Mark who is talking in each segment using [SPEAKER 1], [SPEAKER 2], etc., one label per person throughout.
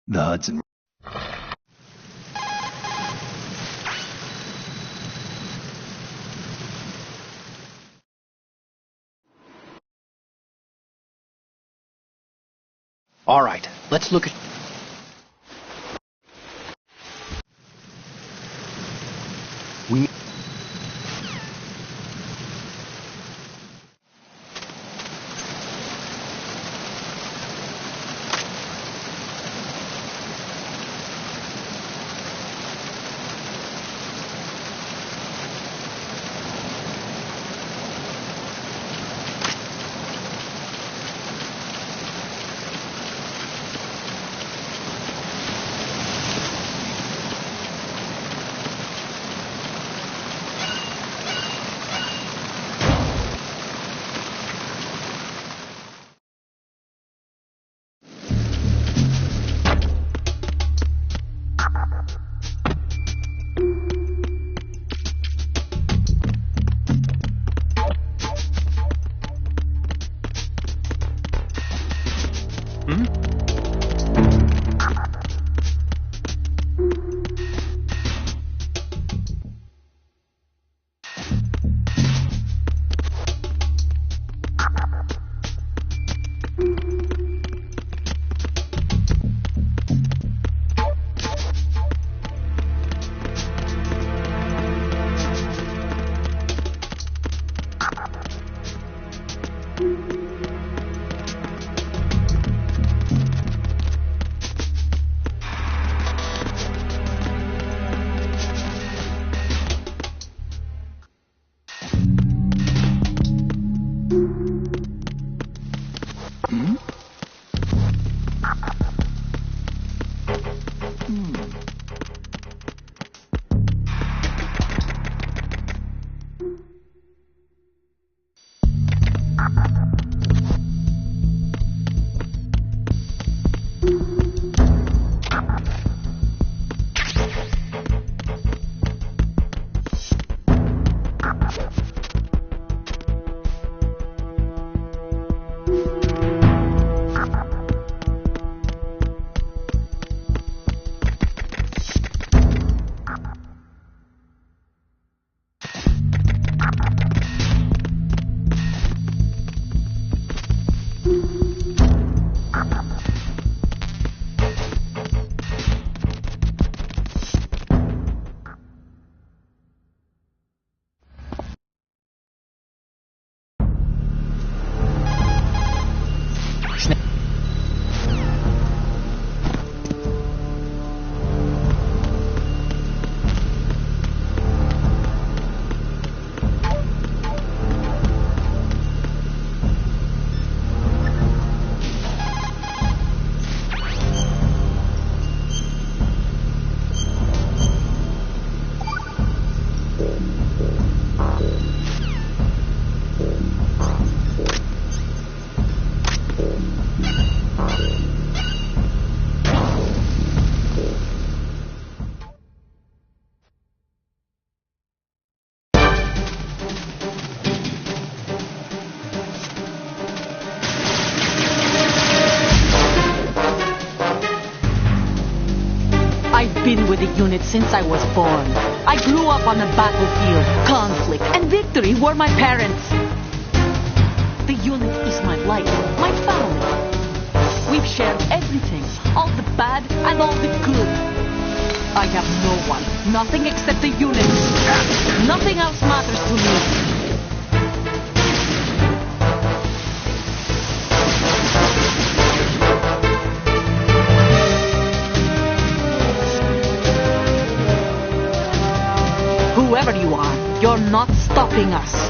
[SPEAKER 1] The Hudson. All right, let's look at... We...
[SPEAKER 2] been with the unit since I was born. I grew up on the battlefield. Conflict and victory were my parents. The unit is my life, my family. We've shared everything, all the bad and all the good. I have no one, nothing except the unit. Nothing else matters to me. Whoever you are, you're not stopping us.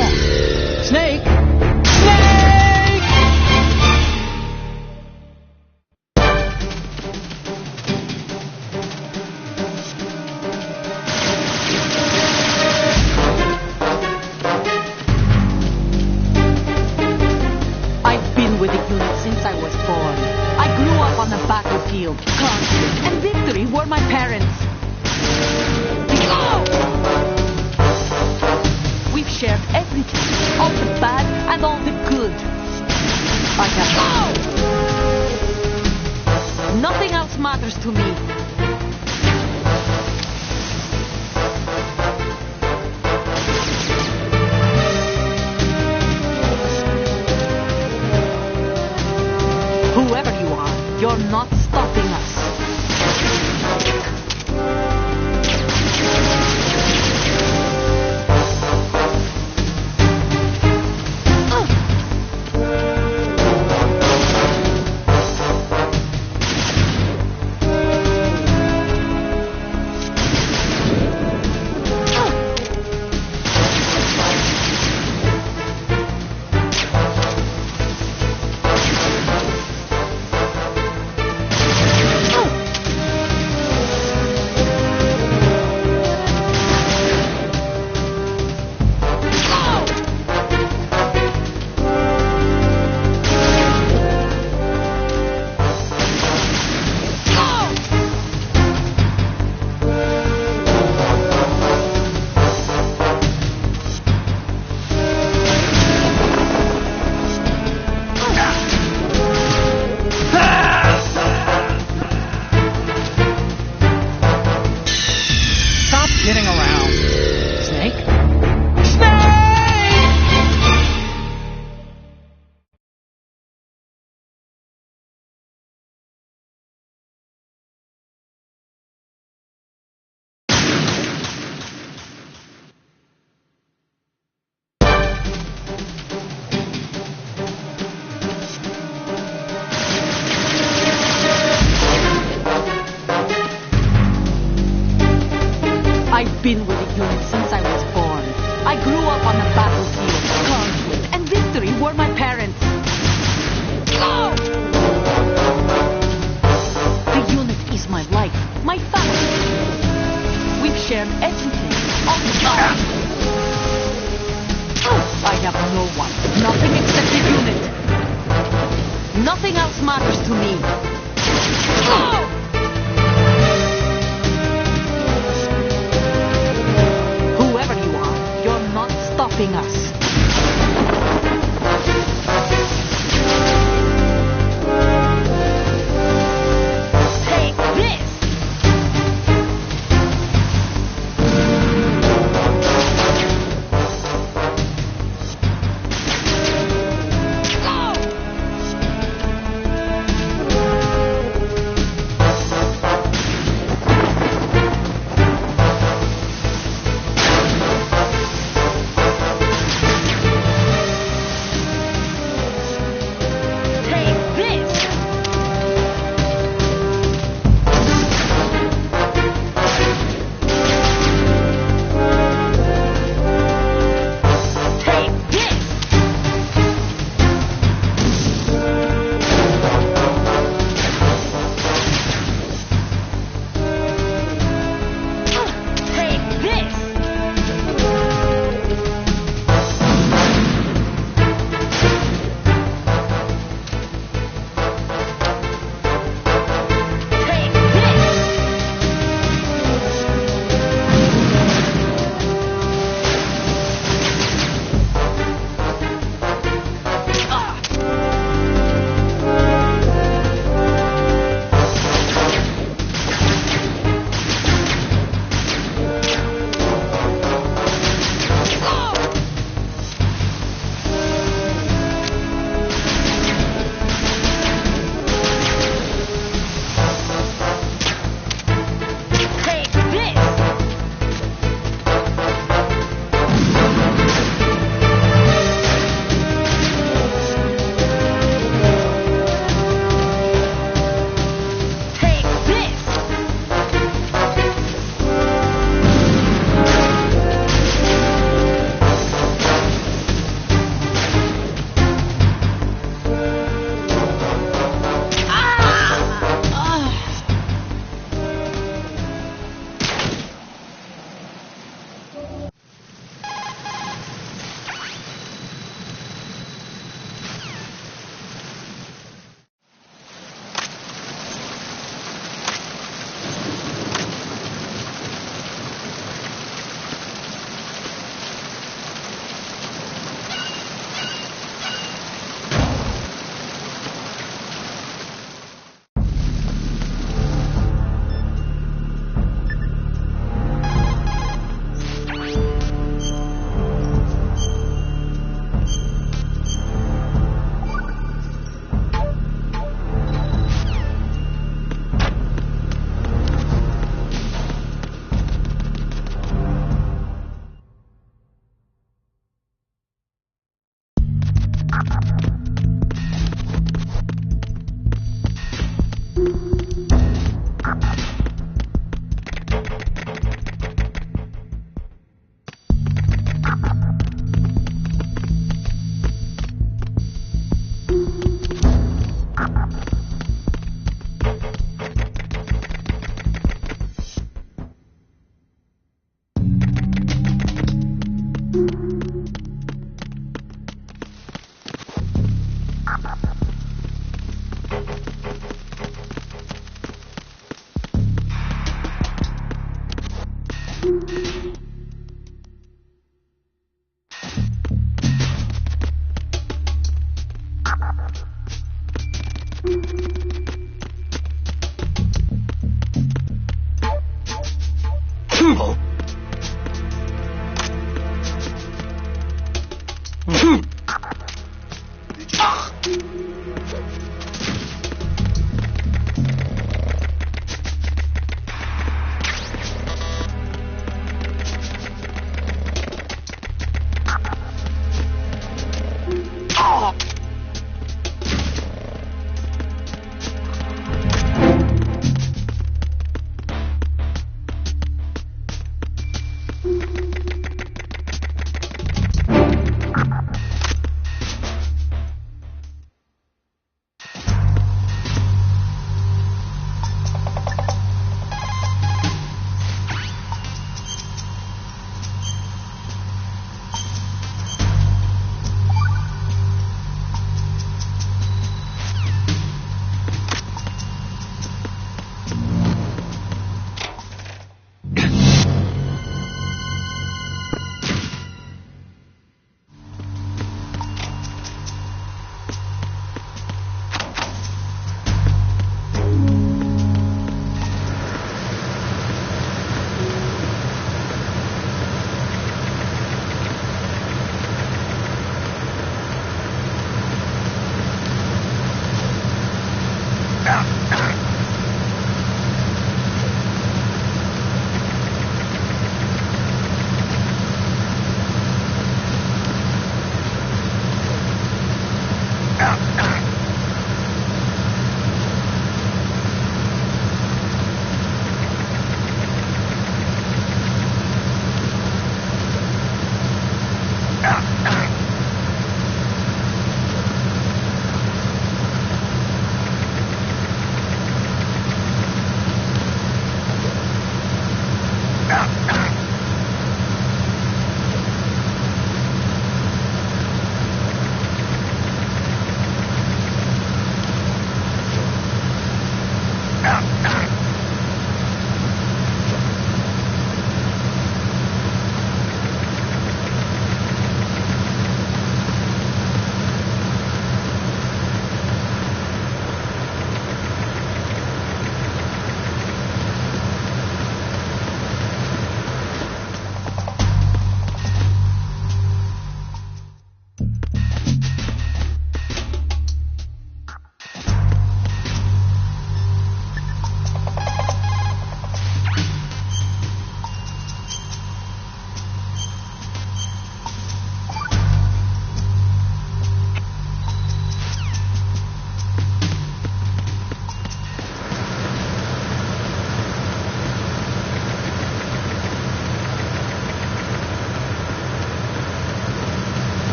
[SPEAKER 2] on. Snake! Snake! I've been with the unit since I was born. I grew up on the battlefield. Conflict and victory were my parents. We've shared everything, all the bad and all the good. I have nothing else matters to me. Whoever you are, you're not stopping us.
[SPEAKER 1] Kidding around. Snake?
[SPEAKER 2] I've been with the unit since I was born. I grew up on the battlefield. Conflict and victory were my parents. The unit is my life, my family. We've shared everything, all the time. I have no one, nothing except the unit. Nothing else matters to me. Stopping us. Take this!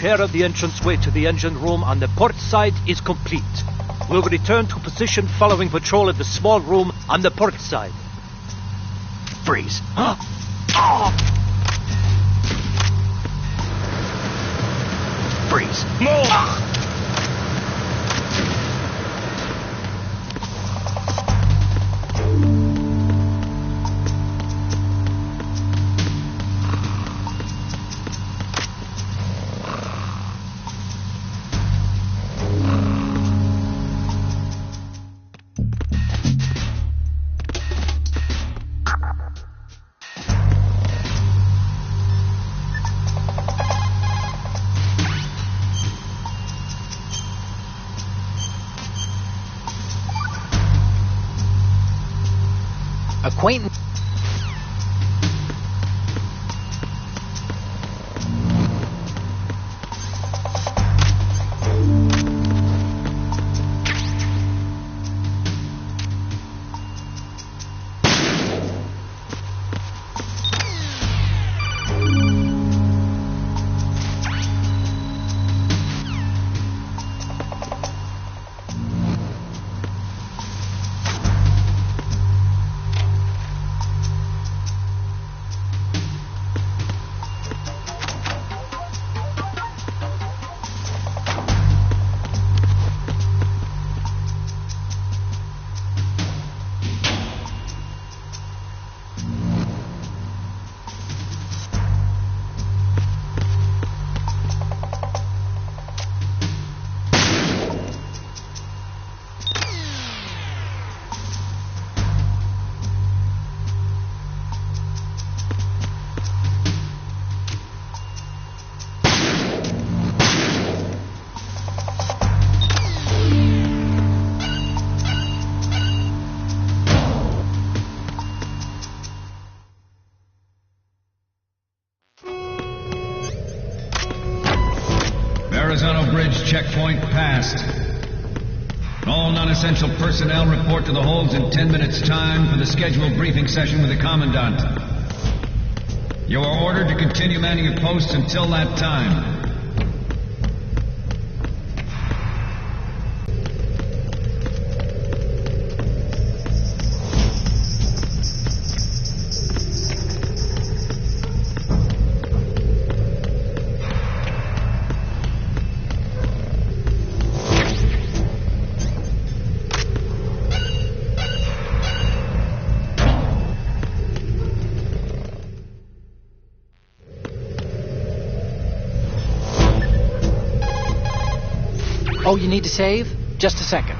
[SPEAKER 3] repair of the entranceway to the engine room on the port side is complete. We'll return to position following patrol of the small room on the port side. Freeze. Huh? Oh! Freeze. Move!
[SPEAKER 1] Acquaintance.
[SPEAKER 4] Bridge checkpoint passed. All non-essential personnel report to the holds in 10 minutes' time for the scheduled briefing session with the Commandant. You are ordered to continue manning your posts until that time.
[SPEAKER 1] Oh, you need to save? Just a second.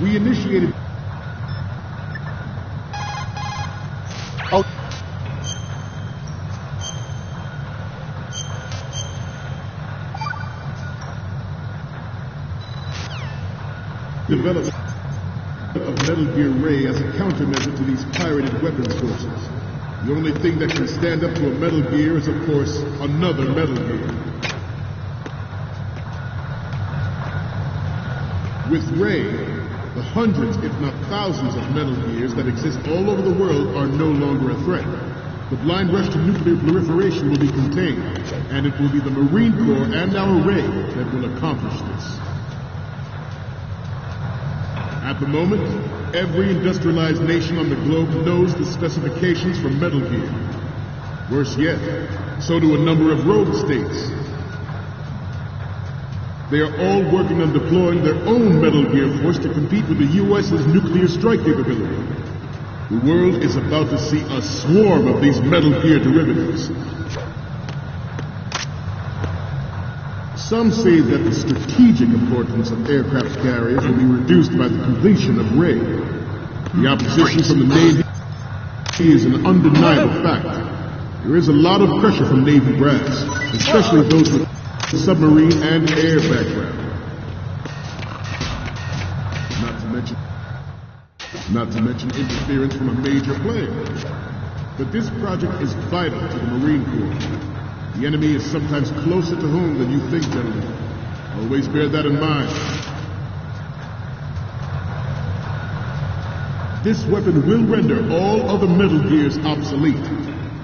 [SPEAKER 5] We initiated...
[SPEAKER 1] Oh,
[SPEAKER 5] development of Metal Gear Ray as a countermeasure to these pirated weapons forces. The only thing that can stand up to a Metal Gear is, of course, another Metal Gear. With Ray, the hundreds, if not thousands, of Metal Gears that exist all over the world are no longer a threat. The blind rush to nuclear proliferation will be contained, and it will be the Marine Corps and our Ray that will accomplish this. At the moment, every industrialized nation on the globe knows the specifications for Metal Gear. Worse yet, so do a number of rogue states. They are all working on deploying their own Metal Gear force to compete with the U.S.'s nuclear strike capability. The world is about to see a swarm of these Metal Gear derivatives. Some say that the strategic importance of aircraft carriers will be reduced by the completion of Ray. The opposition from the Navy is an undeniable fact. There is a lot of pressure from Navy brass, especially those with submarine and air background. Not to mention interference from a major player. But this project is vital to the Marine Corps. The enemy is sometimes closer to home than you think, gentlemen. Always bear that in mind. This weapon will render all other Metal Gears obsolete.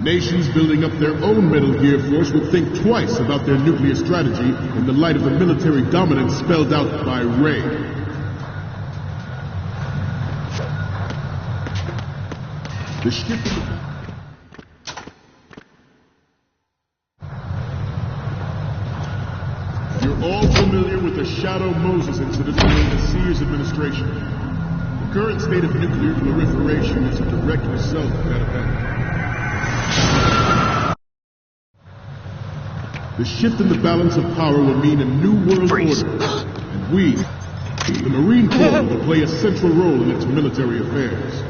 [SPEAKER 5] Nations building up their own Metal Gear force will think twice about their nuclear strategy in the light of the military dominance spelled out by Ray. The ship... You're all familiar with the Shadow Moses incident during the Sears administration. The current state of nuclear proliferation is a direct result of that event. The shift in the balance of power will mean a new world order, and we, the Marine Corps, will play a central role in its military affairs.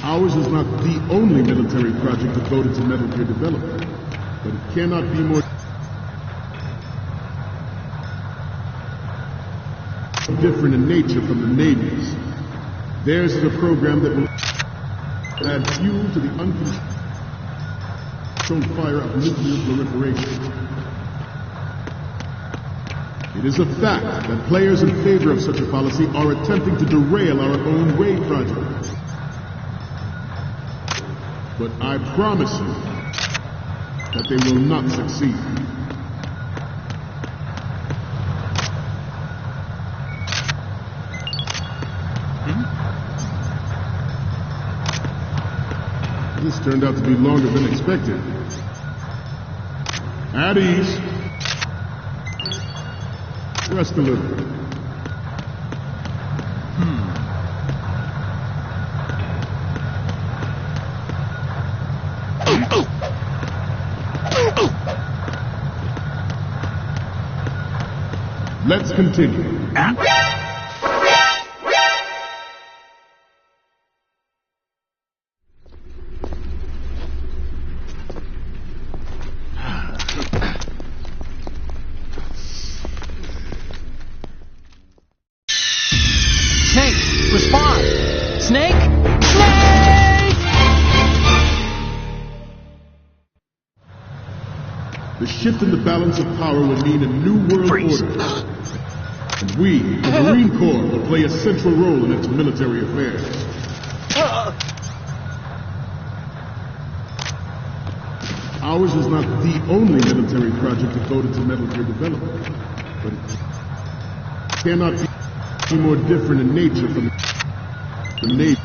[SPEAKER 5] Ours is not the only military project devoted to Metal Gear development, but it cannot be more different in nature from the Navy's. Theirs is a program that will add fuel to the uncontrolled fire of nuclear proliferation. It is a fact that players in favor of such a policy are attempting to derail our own Ray project. But I promise you that they will not succeed. This turned out to be longer than expected. At ease. Rest a little. Let's continue.
[SPEAKER 1] Snake, respond! Snake?
[SPEAKER 5] The shift in the balance of power will mean a new world order. And we, the Marine Corps, will play a central role in its military affairs. Ours is not the only military project devoted to Metal Gear development, but it cannot be more different in nature from the Navy's.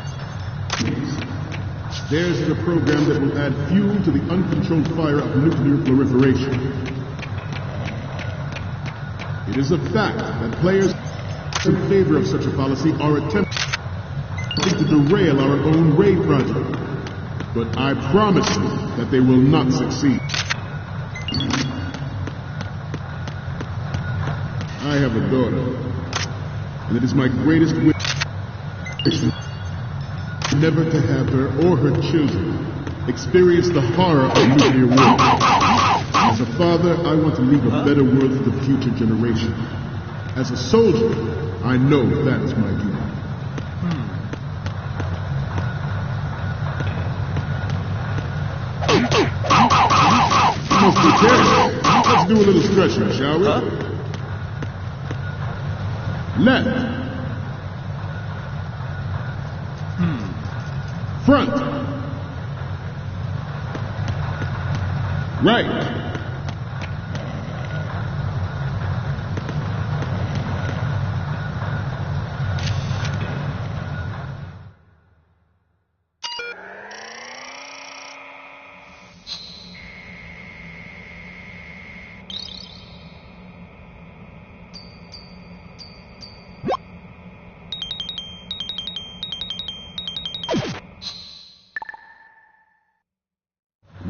[SPEAKER 5] Theirs is a program that will add fuel to the uncontrolled fire of nuclear proliferation. It is a fact that players in favor of such a policy are attempting to derail our own Ray project. But I promise you that they will not succeed. I have a daughter. and it is my greatest wish never to have her or her children experience the horror of nuclear war. As a father, I want to leave a better world for the future generation. As a soldier, I know that is my duty. You must be careful. Let's do a little stretching, shall we? Left. Front. Right.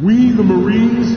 [SPEAKER 5] We, the Marines,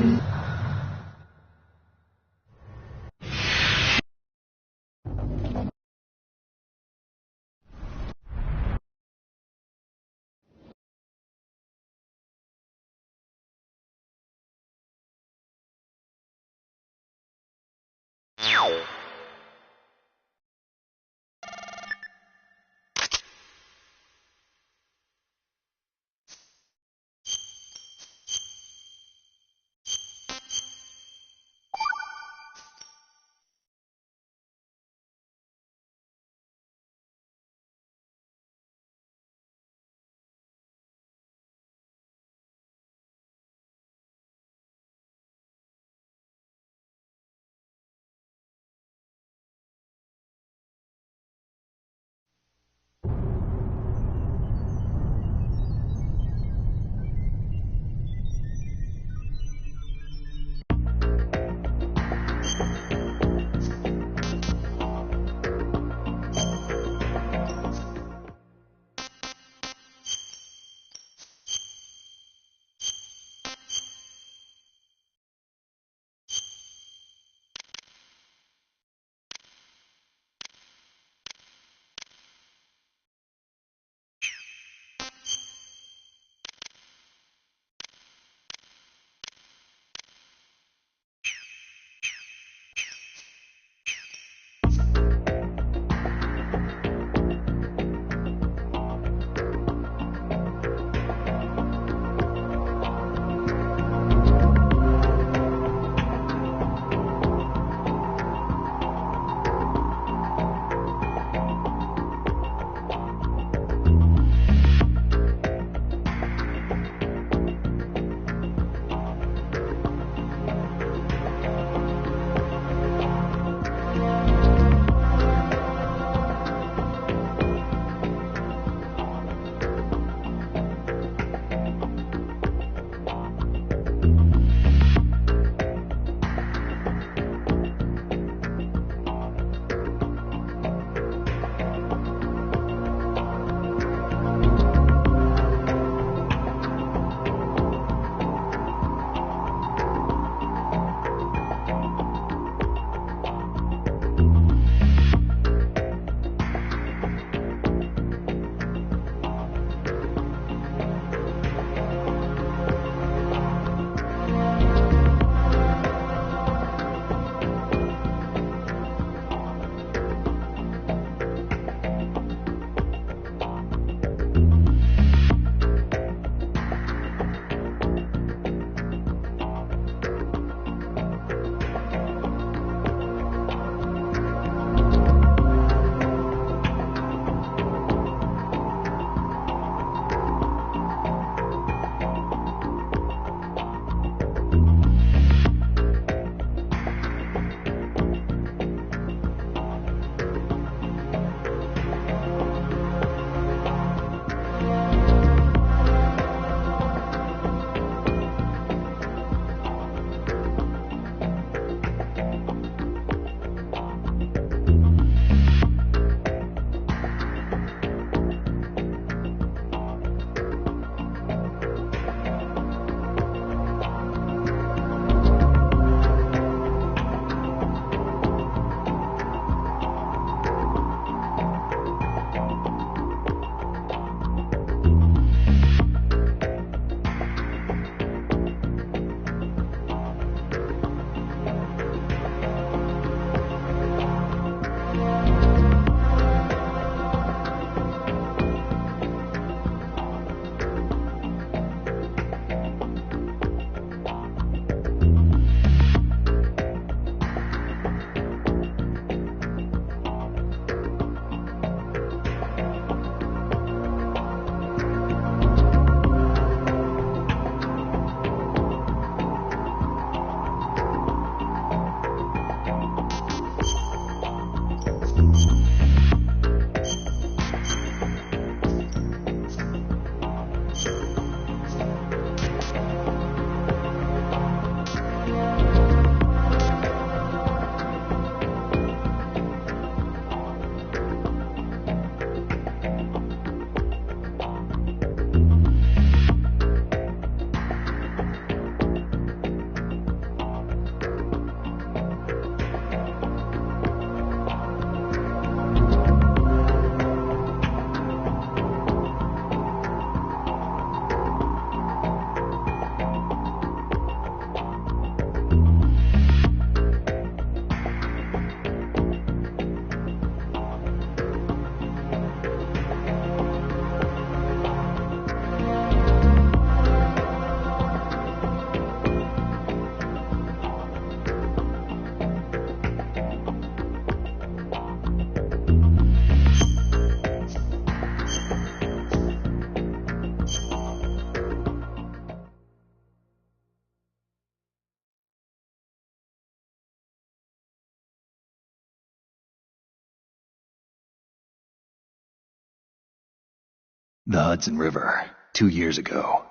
[SPEAKER 6] The Hudson River, 2 years ago.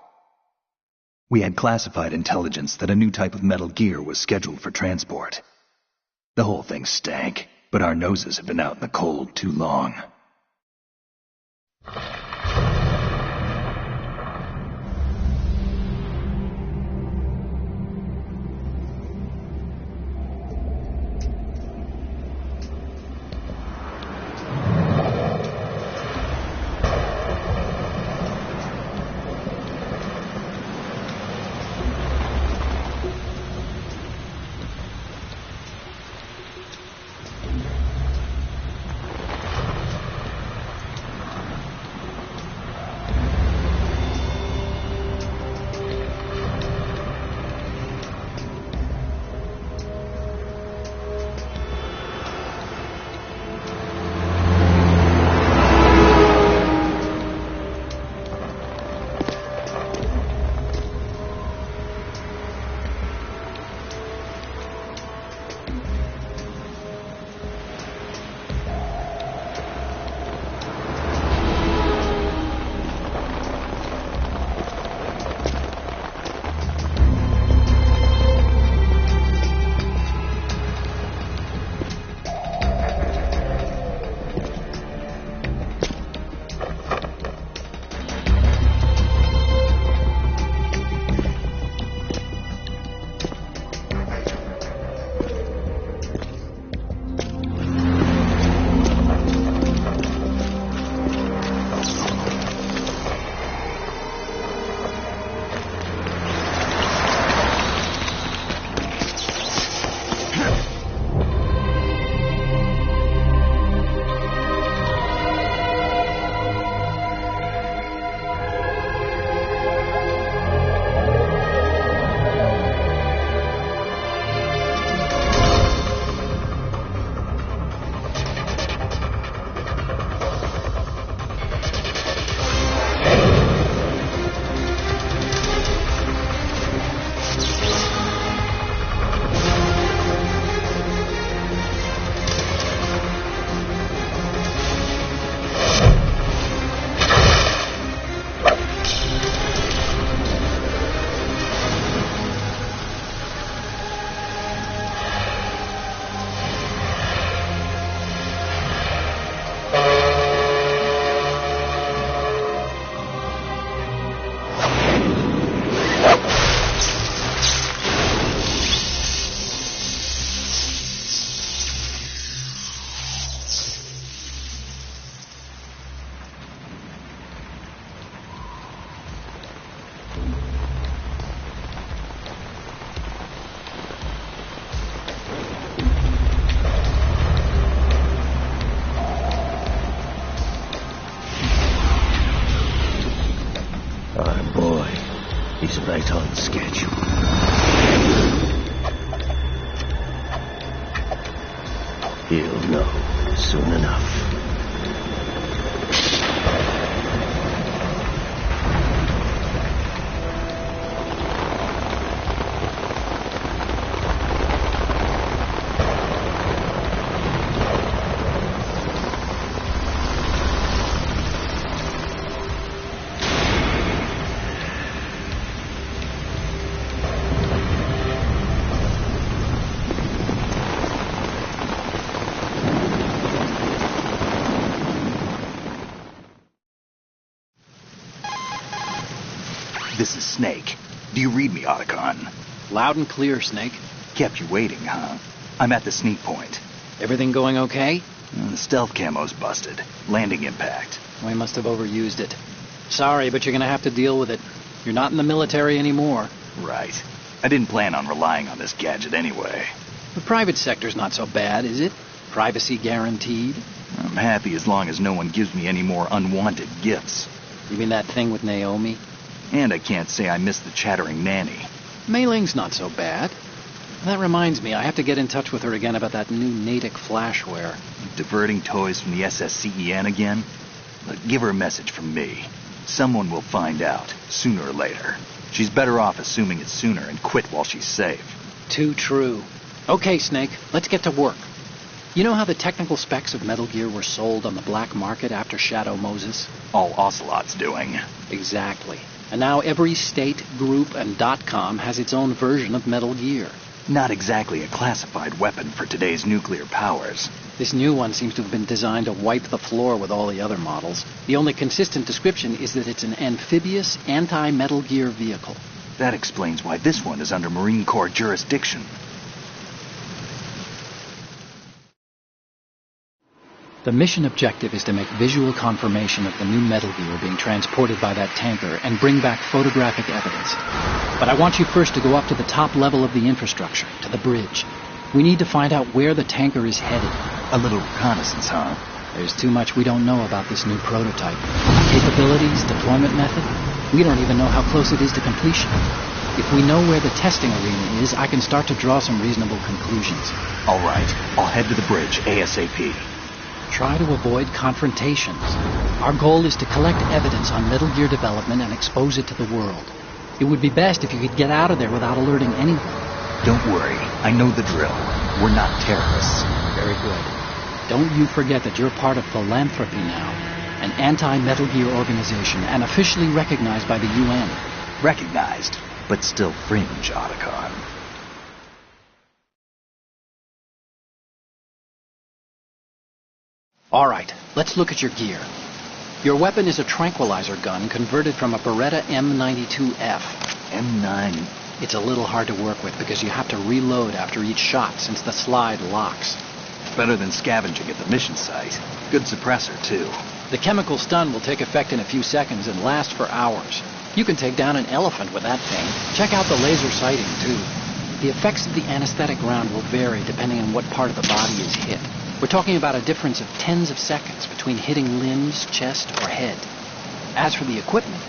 [SPEAKER 6] We had classified intelligence that a new type of metal gear was scheduled for transport. The whole thing stank, but our noses had been out in the cold too long.
[SPEAKER 3] Right on schedule. He'll know soon enough.
[SPEAKER 6] This is Snake. Do you read me, Otacon?
[SPEAKER 1] Loud and clear, Snake.
[SPEAKER 6] Kept you waiting, huh? I'm at the sneak point.
[SPEAKER 1] Everything going okay?
[SPEAKER 6] The stealth camo's busted. Landing impact.
[SPEAKER 1] We must have overused it. Sorry, but you're gonna have to deal with it. You're not in the military anymore.
[SPEAKER 6] Right. I didn't plan on relying on this gadget anyway.
[SPEAKER 1] The private sector's not so bad, is it? Privacy guaranteed?
[SPEAKER 6] I'm happy as long as no one gives me any more unwanted gifts.
[SPEAKER 1] You mean that thing with Naomi?
[SPEAKER 6] And I can't say I miss the chattering nanny.
[SPEAKER 1] Mei Ling's not so bad. That reminds me, I have to get in touch with her again about that new Natick flashware.
[SPEAKER 6] Diverting toys from the SSCEN again? Look, give her a message from me. Someone will find out, sooner or later. She's better off assuming it sooner and quit while she's safe.
[SPEAKER 1] Too true. Okay, Snake, let's get to work. You know how the technical specs of Metal Gear were sold on the black market after Shadow Moses?
[SPEAKER 6] All Ocelot's doing.
[SPEAKER 1] Exactly. And now every state, group, and .com has its own version of Metal Gear.
[SPEAKER 6] Not exactly a classified weapon for today's nuclear powers.
[SPEAKER 1] This new one seems to have been designed to wipe the floor with all the other models. The only consistent description is that it's an amphibious, anti-Metal Gear vehicle.
[SPEAKER 6] That explains why this one is under Marine Corps jurisdiction.
[SPEAKER 1] The mission objective is to make visual confirmation of the new Metal Gear being transported by that tanker and bring back photographic evidence. But I want you first to go up to the top level of the infrastructure, to the bridge. We need to find out where the tanker is headed.
[SPEAKER 6] A little reconnaissance, huh?
[SPEAKER 1] There's too much we don't know about this new prototype. Capabilities, deployment method. We don't even know how close it is to completion. If we know where the testing arena is, I can start to draw some reasonable conclusions.
[SPEAKER 6] All right, I'll head to the bridge ASAP.
[SPEAKER 1] Try to avoid confrontations. Our goal is to collect evidence on Metal Gear development and expose it to the world. It would be best if you could get out of there without alerting anyone.
[SPEAKER 6] Don't worry, I know the drill. We're not terrorists.
[SPEAKER 1] Very good. Don't you forget that you're part of Philanthropy now, an anti-Metal Gear organization and officially recognized by the UN.
[SPEAKER 6] Recognized, but still fringe, Otacon.
[SPEAKER 1] All right, let's look at your gear. Your weapon is a tranquilizer gun converted from a Beretta M92F.
[SPEAKER 6] M9.
[SPEAKER 1] It's a little hard to work with because you have to reload after each shot since the slide locks.
[SPEAKER 6] Better than scavenging at the mission site. Good suppressor, too.
[SPEAKER 1] The chemical stun will take effect in a few seconds and last for hours. You can take down an elephant with that thing. Check out the laser sighting, too. The effects of the anesthetic round will vary depending on what part of the body is hit. We're talking about a difference of tens of seconds between hitting limbs, chest, or head. As for the equipment...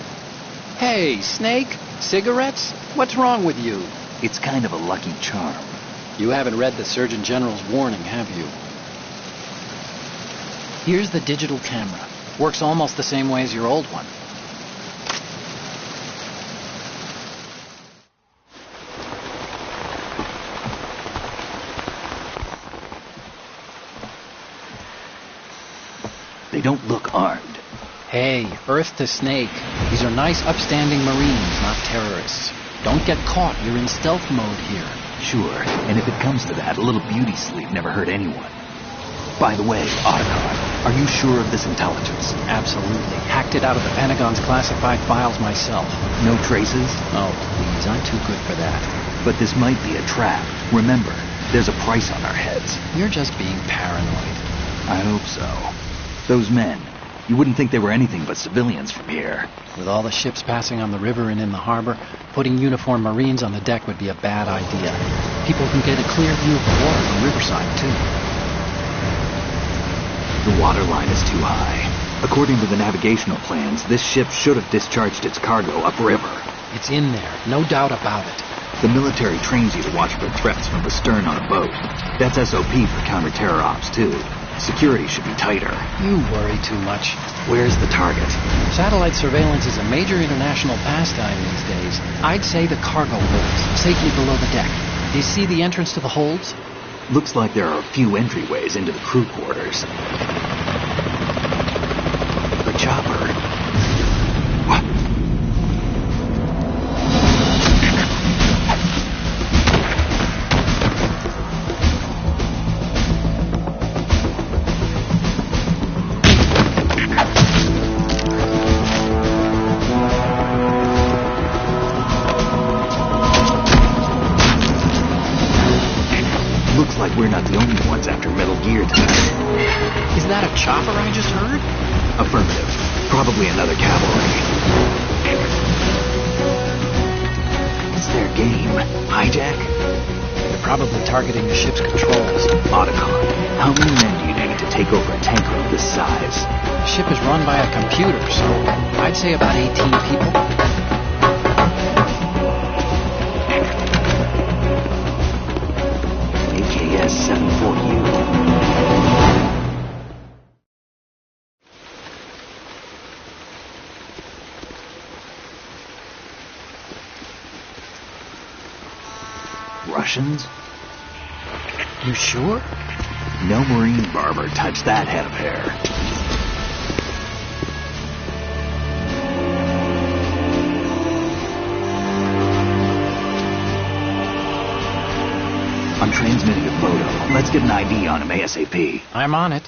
[SPEAKER 1] Hey, Snake? Cigarettes? What's wrong with you?
[SPEAKER 6] It's kind of a lucky charm.
[SPEAKER 1] You haven't read the Surgeon General's warning, have you? Here's the digital camera. Works almost the same way as your old one.
[SPEAKER 6] They don't look armed.
[SPEAKER 1] Hey, Earth to Snake. These are nice, upstanding Marines, not terrorists. Don't get caught. You're in stealth mode here.
[SPEAKER 6] Sure, and if it comes to that, a little beauty sleep never hurt anyone. By the way, Otacon, are you sure of this intelligence?
[SPEAKER 1] Absolutely. Hacked it out of the Pentagon's classified files myself.
[SPEAKER 6] No traces?
[SPEAKER 1] Oh, please, I'm too good for that.
[SPEAKER 6] But this might be a trap. Remember, there's a price on our heads.
[SPEAKER 1] You're just being paranoid.
[SPEAKER 6] I hope so. Those men, you wouldn't think they were anything but civilians from here.
[SPEAKER 1] With all the ships passing on the river and in the harbor, putting uniformed Marines on the deck would be a bad idea. People can get a clear view of the water from Riverside, too.
[SPEAKER 6] The water line is too high. According to the navigational plans, this ship should have discharged its cargo upriver.
[SPEAKER 1] It's in there, no doubt about it.
[SPEAKER 6] The military trains you to watch for threats from the stern on a boat. That's SOP for counter-terror ops, too. Security should be tighter.
[SPEAKER 1] You worry too much.
[SPEAKER 6] Where's the target?
[SPEAKER 1] Satellite surveillance is a major international pastime these days. I'd say the cargo holds, safely below the deck. Do you see the entrance to the holds?
[SPEAKER 6] Looks like there are a few entryways into the crew quarters. The chopper. What? Looks like we're not the only ones after Metal Gear tonight.
[SPEAKER 1] Is that a chopper I just heard?
[SPEAKER 6] Affirmative. Probably another cavalry. It's their game. Hijack?
[SPEAKER 1] They're probably targeting the ship's controls.
[SPEAKER 6] Otacon, how many men do you need to take over a tanker of this size?
[SPEAKER 1] The ship is run by a computer, so I'd say about 18 people.
[SPEAKER 6] AKS 74U. Russians?
[SPEAKER 1] You sure?
[SPEAKER 6] No marine barber touched that head of hair. I'm transmitting a photo. Let's get an ID on him ASAP.
[SPEAKER 1] I'm on it.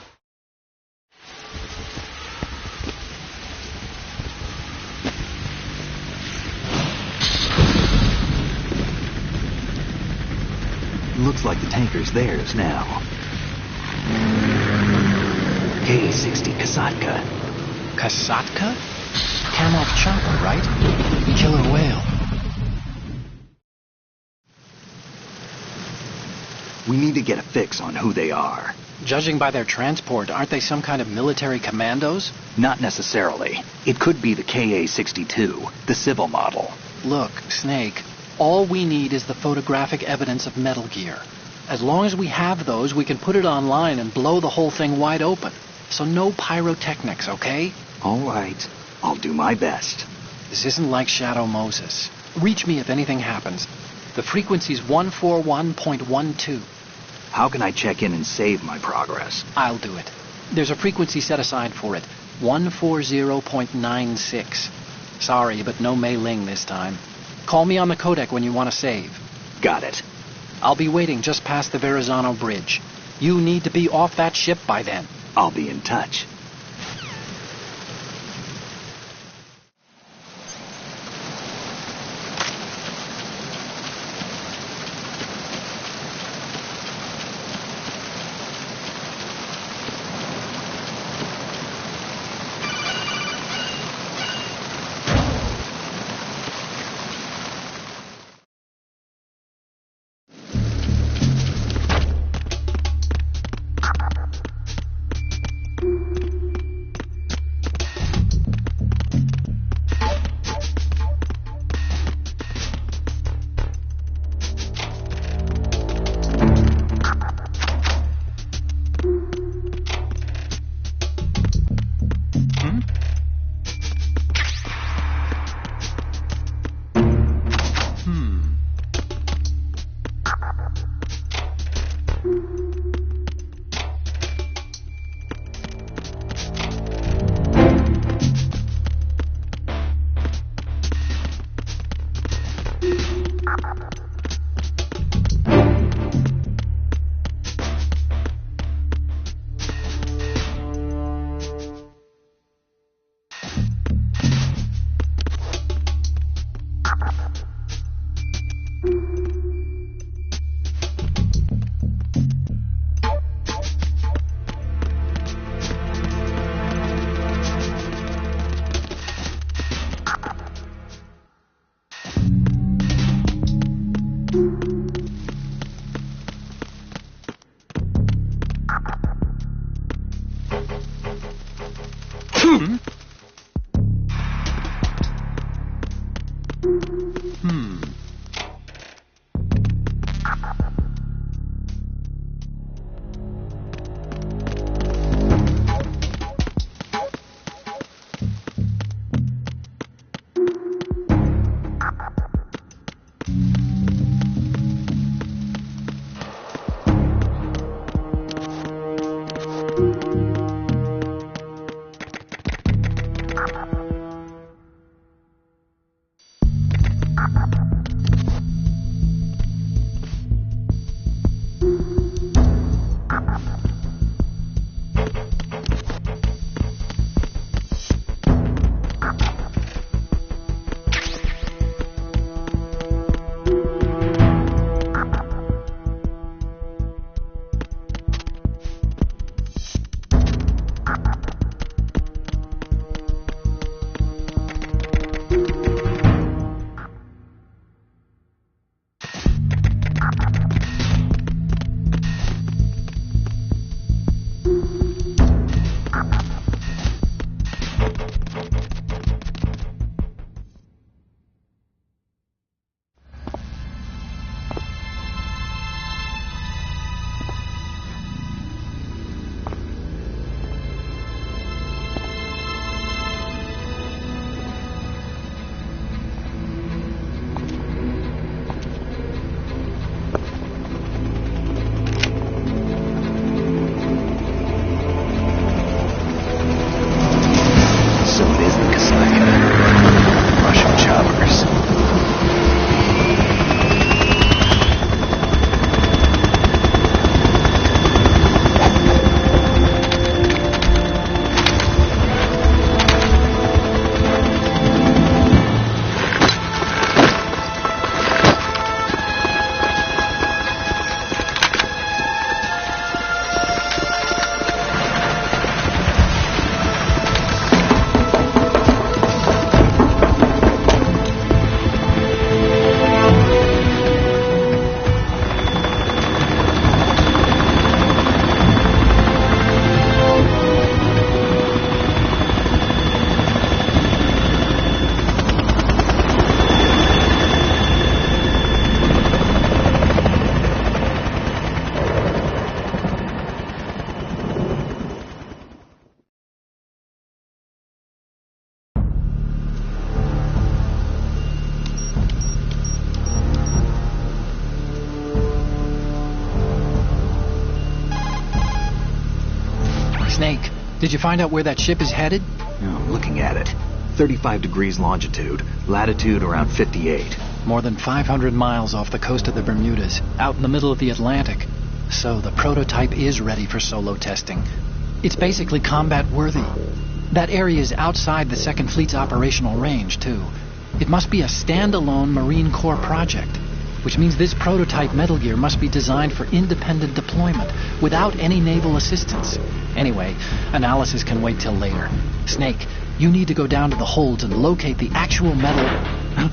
[SPEAKER 6] Looks like the tanker's theirs now. K-60 Kasatka.
[SPEAKER 1] Kasatka? Kamov chopper, right? Killer whale.
[SPEAKER 6] We need to get a fix on who they are.
[SPEAKER 1] Judging by their transport, aren't they some kind of military commandos?
[SPEAKER 6] Not necessarily. It could be the KA-62, the civil model.
[SPEAKER 1] Look, Snake, all we need is the photographic evidence of Metal Gear. As long as we have those, we can put it online and blow the whole thing wide open. So no pyrotechnics, okay?
[SPEAKER 6] All right. I'll do my best.
[SPEAKER 1] This isn't like Shadow Moses. Reach me if anything happens. The frequency's 141.12.
[SPEAKER 6] How can I check in and save my progress?
[SPEAKER 1] I'll do it. There's a frequency set aside for it. 140.96. Sorry, but no Mei Ling this time. Call me on the codec when you want to save.
[SPEAKER 6] Got it.
[SPEAKER 1] I'll be waiting just past the Verrazano Bridge. You need to be off that ship by then.
[SPEAKER 6] I'll be in touch.
[SPEAKER 1] Did you find out where that ship is headed?
[SPEAKER 6] No, I'm looking at it. 35 degrees longitude, latitude around 58.
[SPEAKER 1] More than 500 miles off the coast of the Bermudas, out in the middle of the Atlantic. So the prototype is ready for solo testing. It's basically combat-worthy. That area is outside the Second Fleet's operational range, too. It must be a standalone Marine Corps project, which means this prototype Metal Gear must be designed for independent deployment, without any naval assistance. Anyway, analysis can wait till later. Snake, you need to go down to the holds and locate the actual metal... Huh?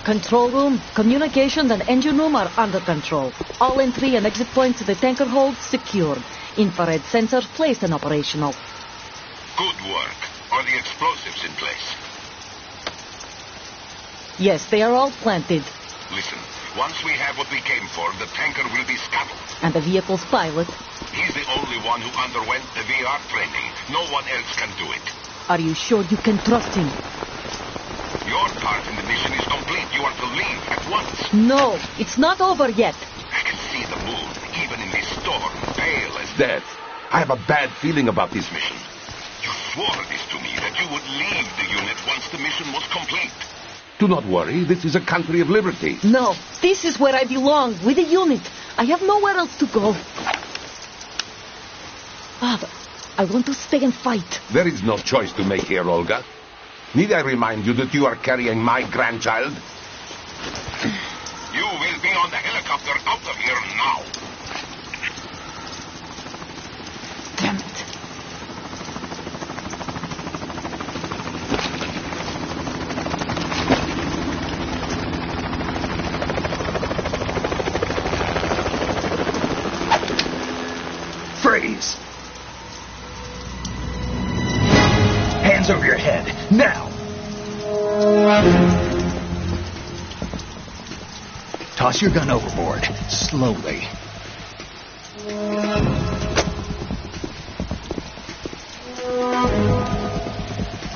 [SPEAKER 2] Control room, communications, and engine room are under control. All entry and exit points to the tanker hold secured. Infrared sensors placed and operational.
[SPEAKER 7] Good work. Are the explosives in place?
[SPEAKER 2] Yes, they are all planted.
[SPEAKER 7] Listen, once we have what we came for, the tanker will be scuttled.
[SPEAKER 2] And the vehicle's pilot?
[SPEAKER 7] He's the only one who underwent the VR training. No one else can do it.
[SPEAKER 2] Are you sure you can trust him?
[SPEAKER 7] Your part in the mission is complete. You are to leave at once.
[SPEAKER 2] No, it's not over yet.
[SPEAKER 7] I can see the moon, even in this storm, pale as death. I have a bad feeling about this mission. You swore this to me, that you would leave the unit once the mission was complete. Do not worry. This is a country of liberty.
[SPEAKER 2] No, this is where I belong, with the unit. I have nowhere else to go. Father, I want to stay and fight.
[SPEAKER 7] There is no choice to make here, Olga. Need I remind you that you are carrying my grandchild? You will be on the helicopter out of here now.
[SPEAKER 2] Damn it.
[SPEAKER 6] Freeze! Hands over your head, now! Toss your gun overboard, slowly.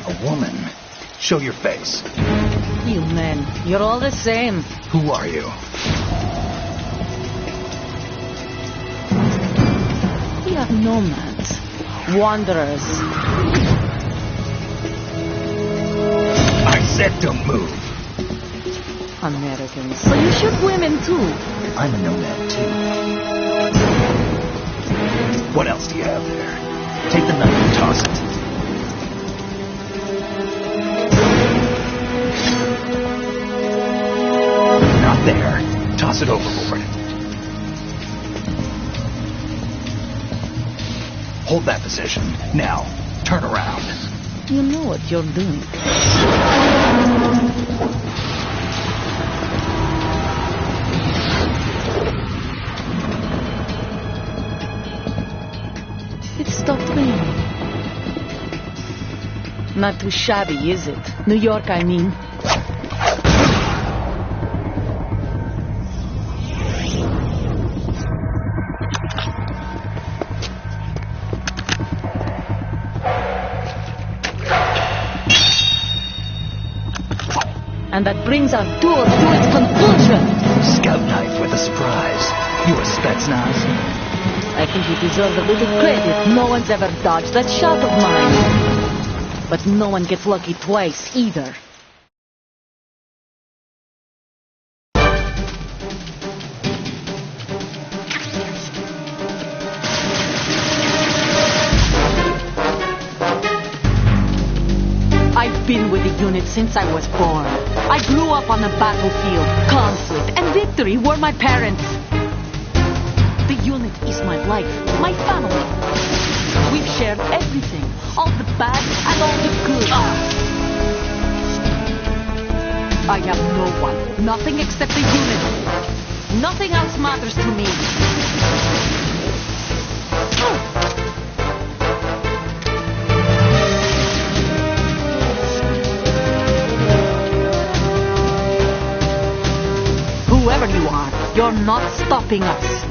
[SPEAKER 6] A woman. Show your face.
[SPEAKER 2] You men, you're all the same.
[SPEAKER 6] Who are you?
[SPEAKER 2] We are nomads, wanderers.
[SPEAKER 6] I said don't move.
[SPEAKER 2] Americans. So you shoot women too.
[SPEAKER 6] I'm a nomad too. What else do you have there? Take the knife and toss it. Not there. Toss it overboard. Hold that position. Now, turn around.
[SPEAKER 2] You know what you're doing. It stopped raining. Not too shabby, is it? New York, I mean. And that brings our tour to its conclusion.
[SPEAKER 6] Scout knife with a surprise. You a Spetsnaz?
[SPEAKER 2] I think you deserve a little credit. No one's ever dodged that shot of mine. But no one gets lucky twice, either. I've been with the unit since I was born. I grew up on the battlefield. Conflict and victory were my parents. The unit is my life, my family. We've shared everything, all the bad and all the good. I have no one, nothing except the unit. Nothing else matters to me. Whoever you are, you're not stopping us.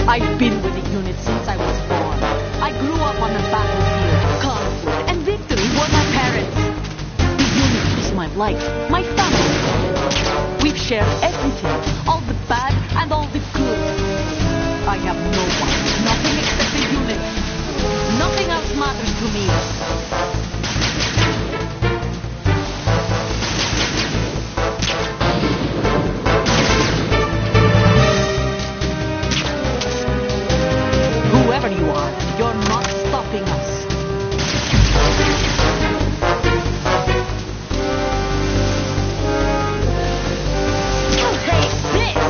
[SPEAKER 2] I've been with the unit since I was born. I grew up on the battlefield. Conflict and victory were my parents. The unit is my life, my family. We've shared everything, all the bad and all the good. I have no one, nothing except the unit. Nothing else matters to me. Whoever you are, you're not stopping us. Take this!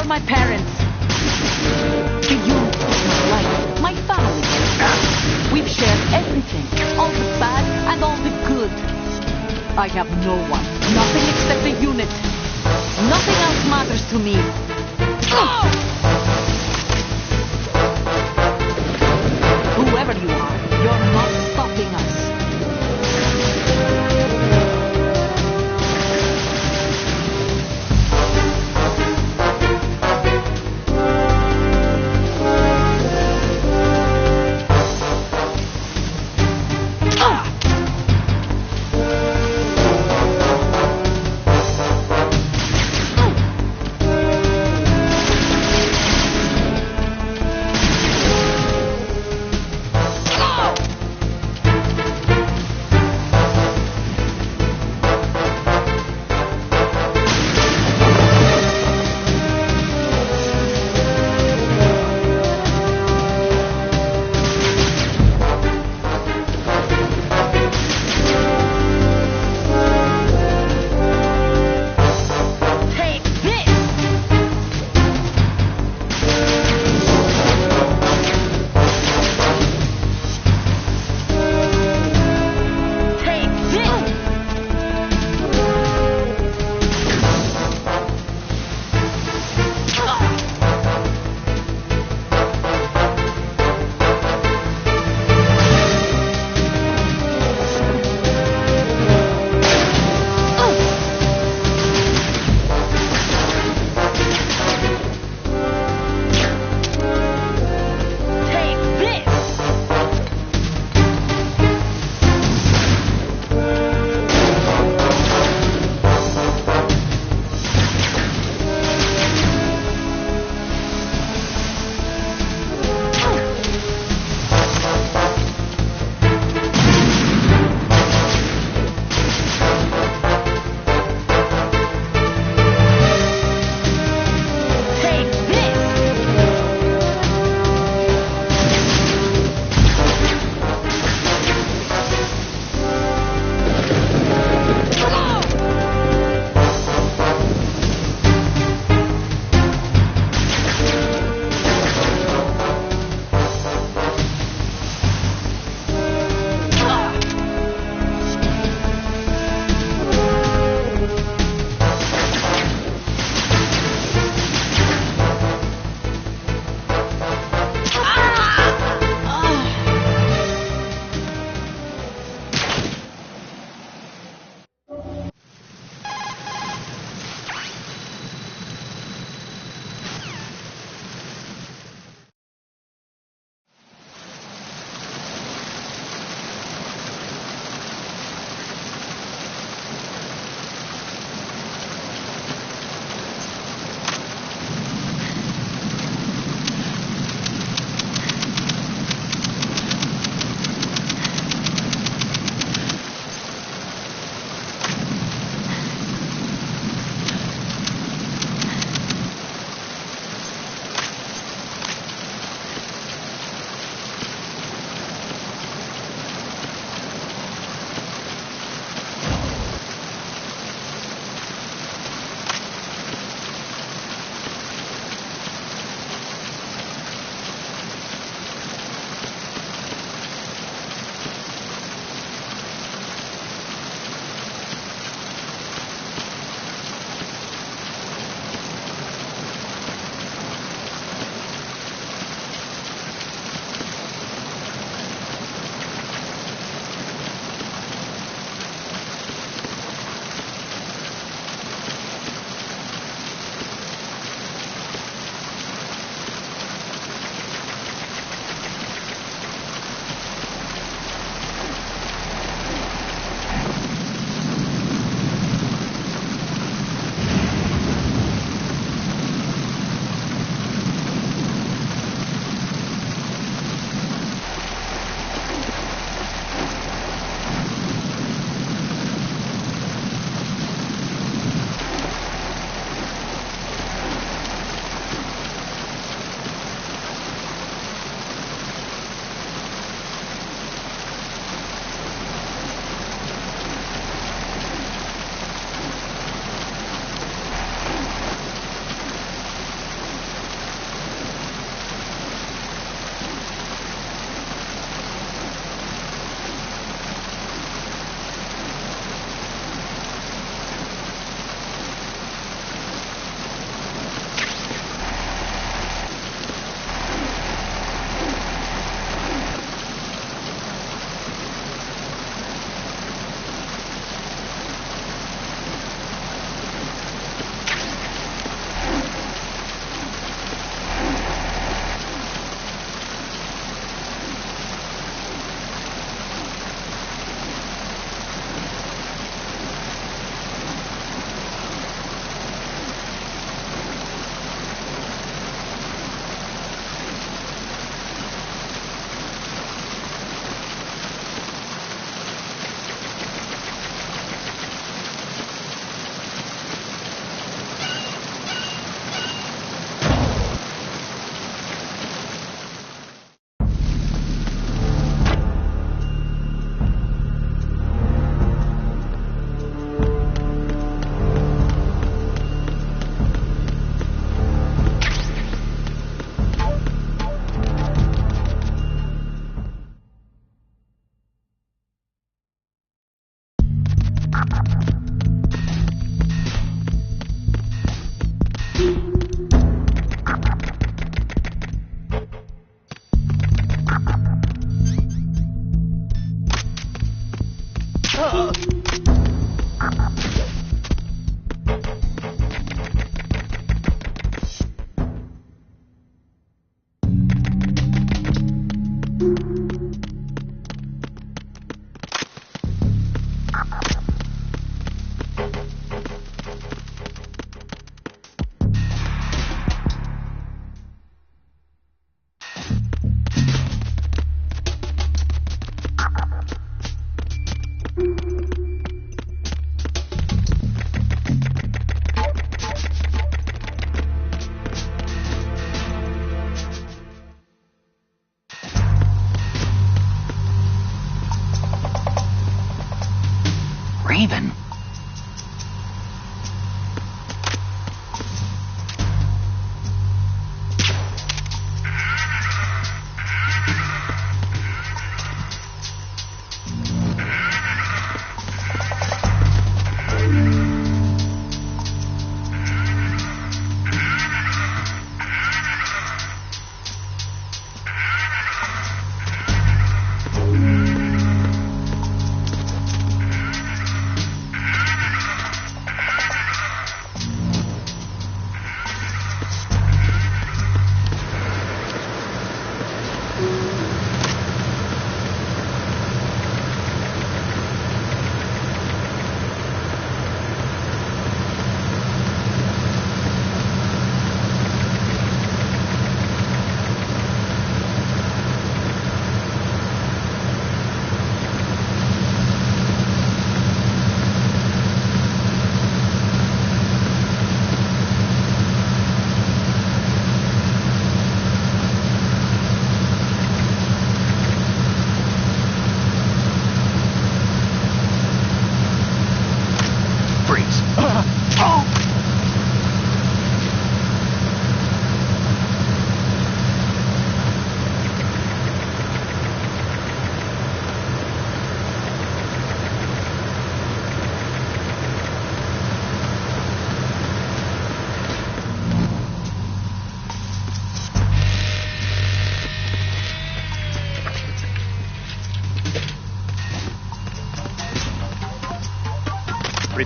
[SPEAKER 2] were my parents. The unit is my life, my family. We've shared everything, all the bad and all the good. I have no one, nothing except the unit. Nothing else matters to me. Whoever you are, you're not stopping us.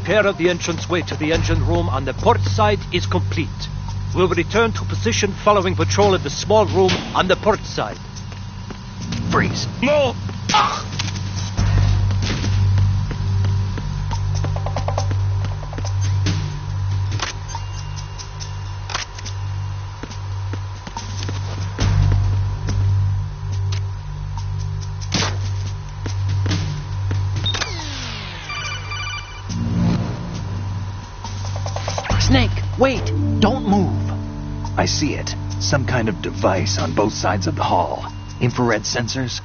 [SPEAKER 3] Repair of the entranceway to the engine room on the port side is complete. We'll return to position following patrol of the small room on the port side.
[SPEAKER 6] Freeze.
[SPEAKER 3] No!
[SPEAKER 1] Snake, wait! Don't move!
[SPEAKER 6] I see it. Some kind of device on both sides of the hall. Infrared sensors?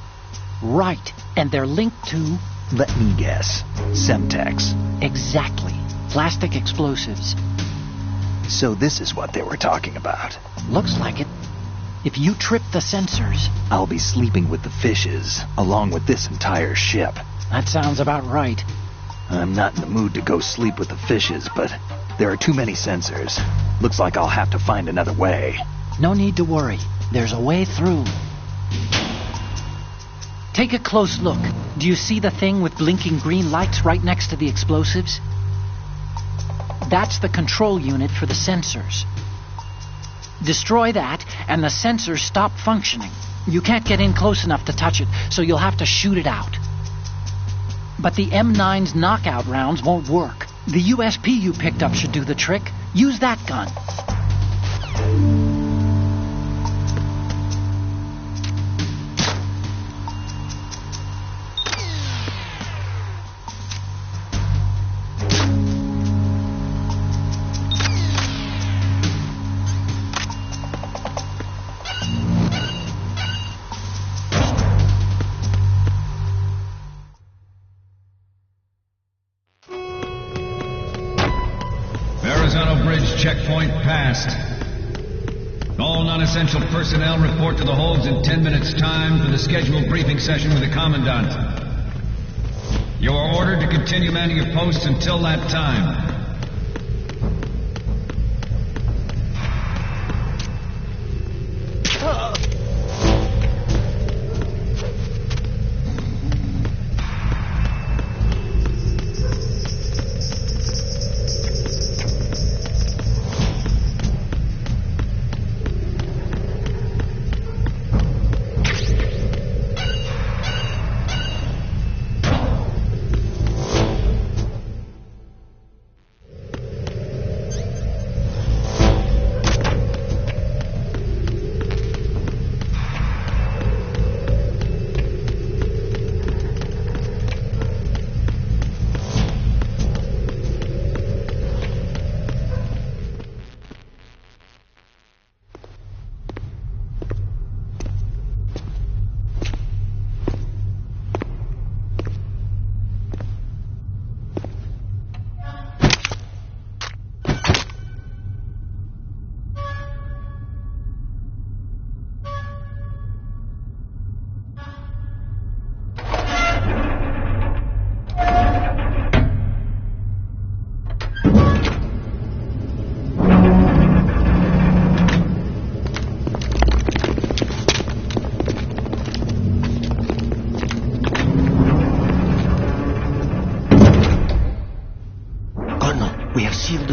[SPEAKER 1] Right, and they're linked to...
[SPEAKER 6] Let me guess. Semtex.
[SPEAKER 1] Exactly. Plastic explosives.
[SPEAKER 6] So this is what they were talking about.
[SPEAKER 1] Looks like it. If you trip the sensors...
[SPEAKER 6] I'll be sleeping with the fishes, along with this entire ship.
[SPEAKER 1] That sounds about right.
[SPEAKER 6] I'm not in the mood to go sleep with the fishes, but there are too many sensors. Looks like I'll have to find another way.
[SPEAKER 1] No need to worry. There's a way through. Take a close look. Do you see the thing with blinking green lights right next to the explosives? That's the control unit for the sensors. Destroy that, and the sensors stop functioning. You can't get in close enough to touch it, so you'll have to shoot it out. But the M9's knockout rounds won't work. The USP you picked up should do the trick. Use that gun.
[SPEAKER 4] Checkpoint passed. All non-essential personnel report to the holds in 10 minutes' time for the scheduled briefing session with the Commandant. You are ordered to continue manning your posts until that time.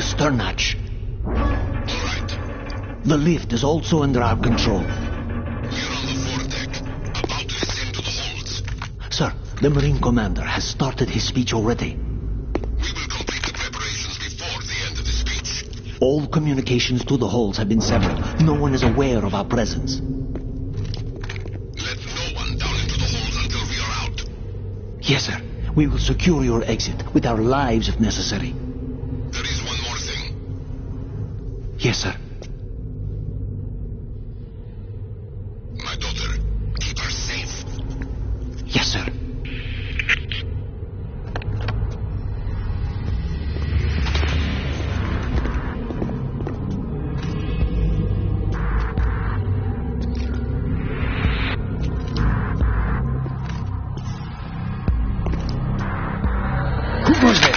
[SPEAKER 8] Stern hatch.
[SPEAKER 7] All right.
[SPEAKER 8] The lift is also under our control.
[SPEAKER 7] We're on the foredeck, about to ascend to the holds.
[SPEAKER 8] Sir, the Marine Commander has started his speech already.
[SPEAKER 7] We will complete the preparations before the end of the speech.
[SPEAKER 8] All communications to the holds have been severed. No one is aware of our presence.
[SPEAKER 7] Let no one down into the holds until we are out.
[SPEAKER 8] Yes, sir. We will secure your exit with our lives if necessary.
[SPEAKER 7] There is one more thing.
[SPEAKER 8] Yes, sir.
[SPEAKER 7] My daughter, keep her safe.
[SPEAKER 8] Yes, sir.
[SPEAKER 1] Who goes there?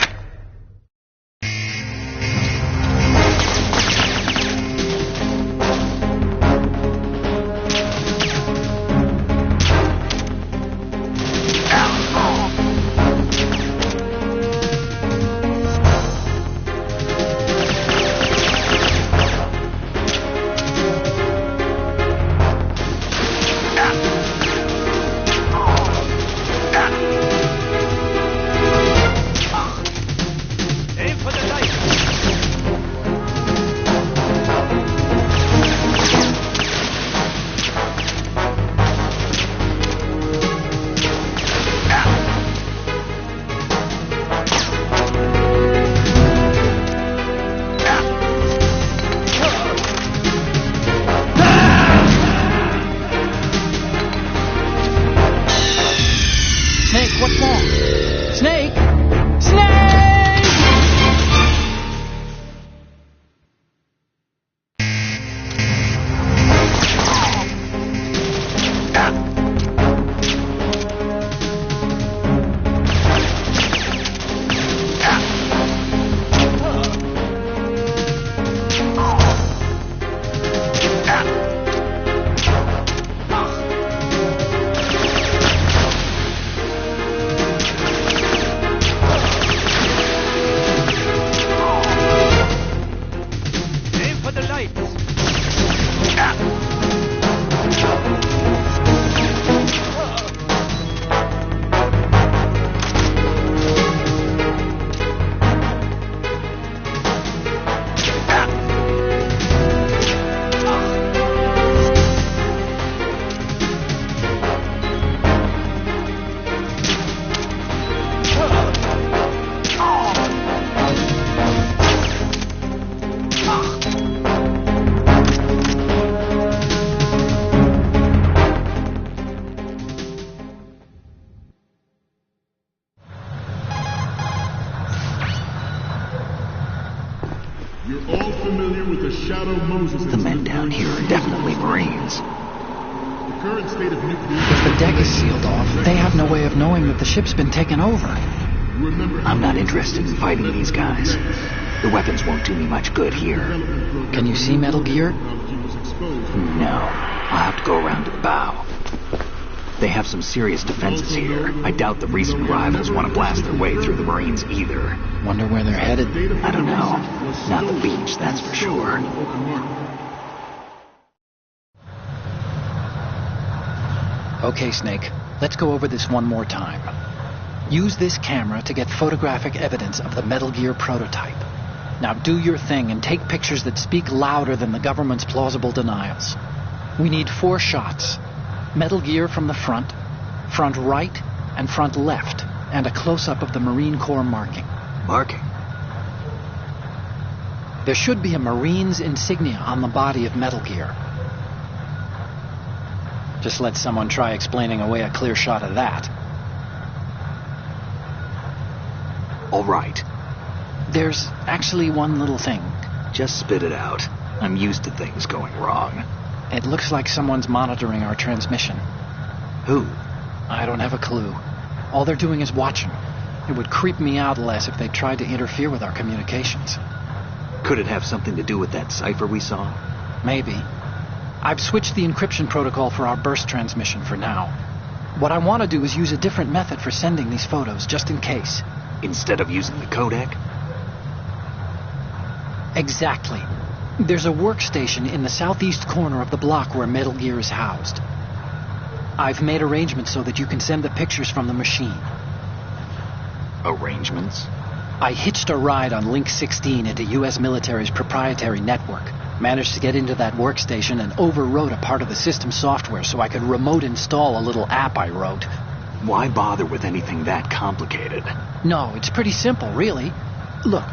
[SPEAKER 5] You're all familiar with the Shadow Moses
[SPEAKER 6] The men down here are definitely Marines.
[SPEAKER 5] The current state of nuclear...
[SPEAKER 1] If the deck is sealed off, they have no way of knowing that the ship's been taken over.
[SPEAKER 6] I'm not interested in fighting these guys. The weapons won't do me much good here.
[SPEAKER 1] Can you see Metal Gear?
[SPEAKER 6] No. I'll have to go around to the bow. They have some serious defenses here. I doubt the recent arrivals want to blast their way through the Marines either.
[SPEAKER 1] Wonder where they're headed?
[SPEAKER 6] I don't know. Not the beach, that's for sure.
[SPEAKER 1] Okay, Snake. Let's go over this one more time. Use this camera to get photographic evidence of the Metal Gear prototype. Now do your thing and take pictures that speak louder than the government's plausible denials. We need 4 shots. Metal Gear from the front right, and front left, and a close-up of the Marine Corps marking.
[SPEAKER 6] Marking?
[SPEAKER 1] There should be a Marine's insignia on the body of Metal Gear. Just let someone try explaining away a clear shot of that.
[SPEAKER 6] All right.
[SPEAKER 1] There's actually one little thing.
[SPEAKER 6] Just spit it out. I'm used to things going wrong.
[SPEAKER 1] It looks like someone's monitoring our transmission.
[SPEAKER 6] Who?
[SPEAKER 1] I don't have a clue. All they're doing is watching. It would creep me out less if they tried to interfere with our communications.
[SPEAKER 6] Could it have something to do with that cipher we saw?
[SPEAKER 1] Maybe. I've switched the encryption protocol for our burst transmission for now. What I want to do is use a different method for sending these photos, just in case.
[SPEAKER 6] Instead of using the codec?
[SPEAKER 1] Exactly. There's a workstation in the southeast corner of the block where Metal Gear is housed. I've made arrangements so that you can send the pictures from the machine.
[SPEAKER 6] Arrangements?
[SPEAKER 1] I hitched a ride on Link 16 into U.S. military's proprietary network. Managed to get into that workstation and overwrote a part of the system software so I could remote install a little app I wrote.
[SPEAKER 6] Why bother with anything that complicated?
[SPEAKER 1] No, it's pretty simple, really. Look,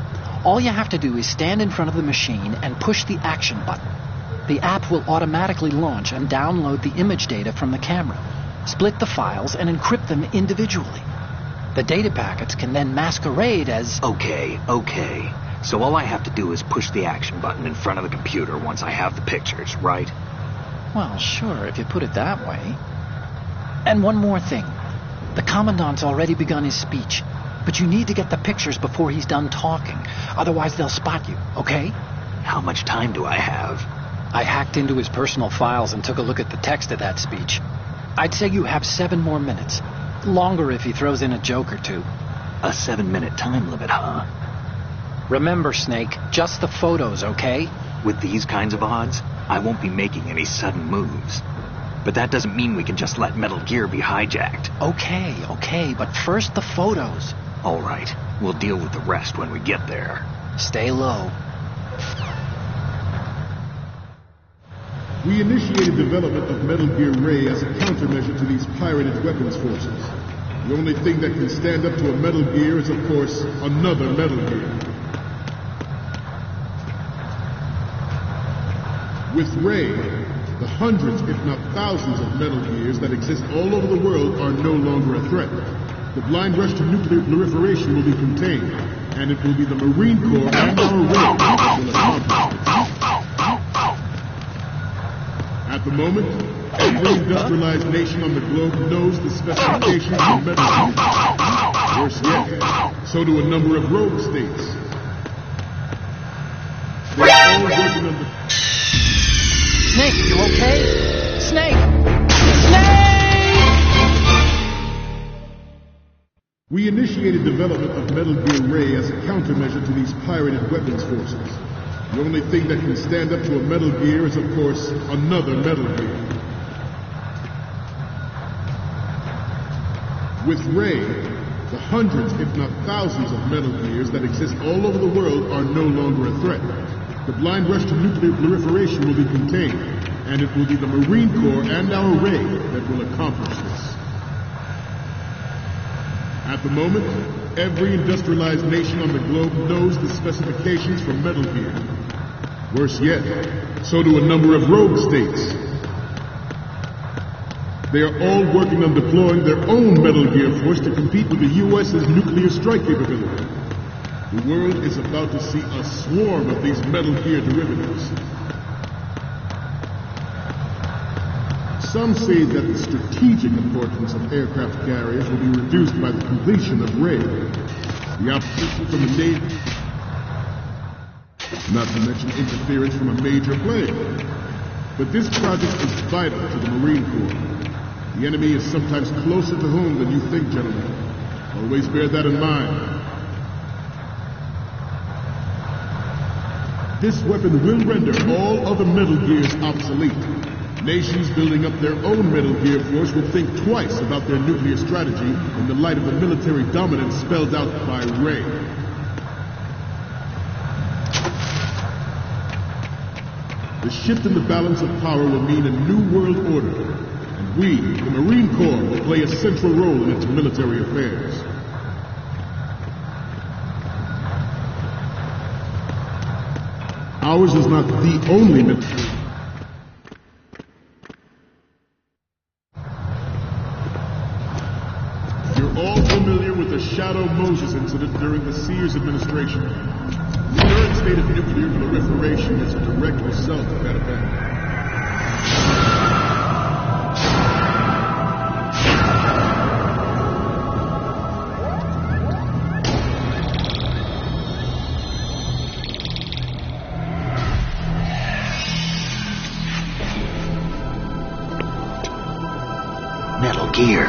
[SPEAKER 1] all you have to do is stand in front of the machine and push the action button. The app will automatically launch and download the image data from the camera, split the files, and encrypt them individually. The data packets can then masquerade as...
[SPEAKER 6] Okay. So all I have to do is push the action button in front of the computer once I have the pictures, right?
[SPEAKER 1] Well, sure, if you put it that way. And one more thing. The Commandant's already begun his speech, but you need to get the pictures before he's done talking. Otherwise, they'll spot you, okay?
[SPEAKER 6] How much time do I have?
[SPEAKER 1] I hacked into his personal files and took a look at the text of that speech. I'd say you have 7 more minutes. Longer if he throws in a joke or two.
[SPEAKER 6] A 7-minute time limit, huh?
[SPEAKER 1] Remember, Snake, just the photos, okay?
[SPEAKER 6] With these kinds of odds, I won't be making any sudden moves. But that doesn't mean we can just let Metal Gear be hijacked.
[SPEAKER 1] Okay, but first the photos.
[SPEAKER 6] All right, we'll deal with the rest when we get there.
[SPEAKER 1] Stay low.
[SPEAKER 5] We initiated development of Metal Gear Ray as a countermeasure to these pirated weapons forces. The only thing that can stand up to a Metal Gear is, of course, another Metal Gear. With Ray, the hundreds, if not thousands, of Metal Gears that exist all over the world are no longer a threat. The blind rush to nuclear proliferation will be contained, and it will be the Marine Corps and our Ray that will accomplish this. At the moment, every industrialized nation on the globe knows the specifications of Metal Gear. Worse yet, so do a number of rogue states. They're all working on the...
[SPEAKER 1] Snake, you okay? Snake!
[SPEAKER 5] We initiated development of Metal Gear Ray as a countermeasure to these pirated weapons forces. The only thing that can stand up to a Metal Gear is, of course, another Metal Gear. With Ray, the hundreds, if not thousands, of Metal Gears that exist all over the world are no longer a threat. The blind rush to nuclear proliferation will be contained, and it will be the Marine Corps and our Ray that will accomplish this. At the moment, every industrialized nation on the globe knows the specifications for Metal Gear. Worse yet, so do a number of rogue states. They are all working on deploying their own Metal Gear force to compete with the U.S.'s nuclear strike capability. The world is about to see a swarm of these Metal Gear derivatives. Some say that the strategic importance of aircraft carriers will be reduced by the completion of RAID, the opposition from the Navy, not to mention interference from a major player. But this project is vital to the Marine Corps. The enemy is sometimes closer to home than you think, gentlemen. Always bear that in mind. This weapon will render all other Metal Gears obsolete. Nations building up their own Metal Gear force will think twice about their nuclear strategy in the light of the military dominance spelled out by RAID. The shift in the balance of power will mean a new world order, and we, the Marine Corps, will play a central role in its military affairs. Ours is not the only military. You're all familiar with the Shadow Moses incident during the Sears administration. The current state of nuclear proliferation is a direct result of that event.
[SPEAKER 8] Metal Gear.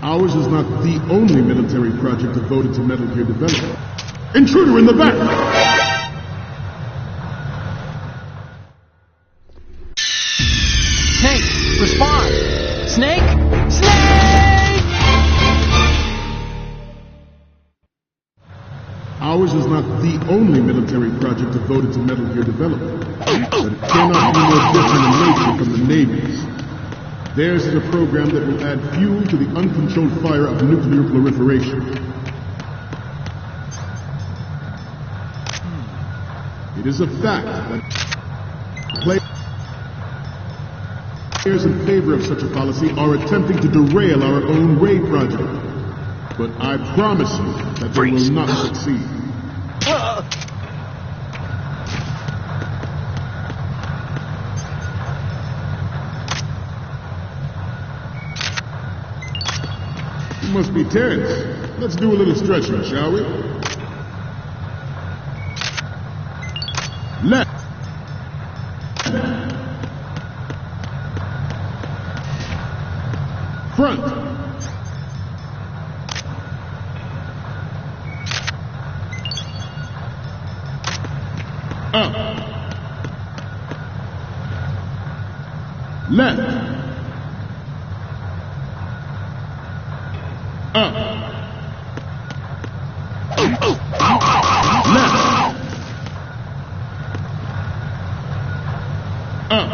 [SPEAKER 5] Ours is not the only military project devoted to Metal Gear development. Intruder in the back!
[SPEAKER 1] Snake, respond! Snake! Snake!
[SPEAKER 5] Ours is not the only military project devoted to Metal Gear development, but it cannot be more different in nature from the Navy's. Theirs is a program that will add fuel to the uncontrolled fire of nuclear proliferation. It is a fact that players in favor of such a policy are attempting to derail our own RAID project. But I promise you that they will not succeed. You must be tense. Let's do a little stretching, shall we? Left. Front. Up. Left. Up. Left. Up.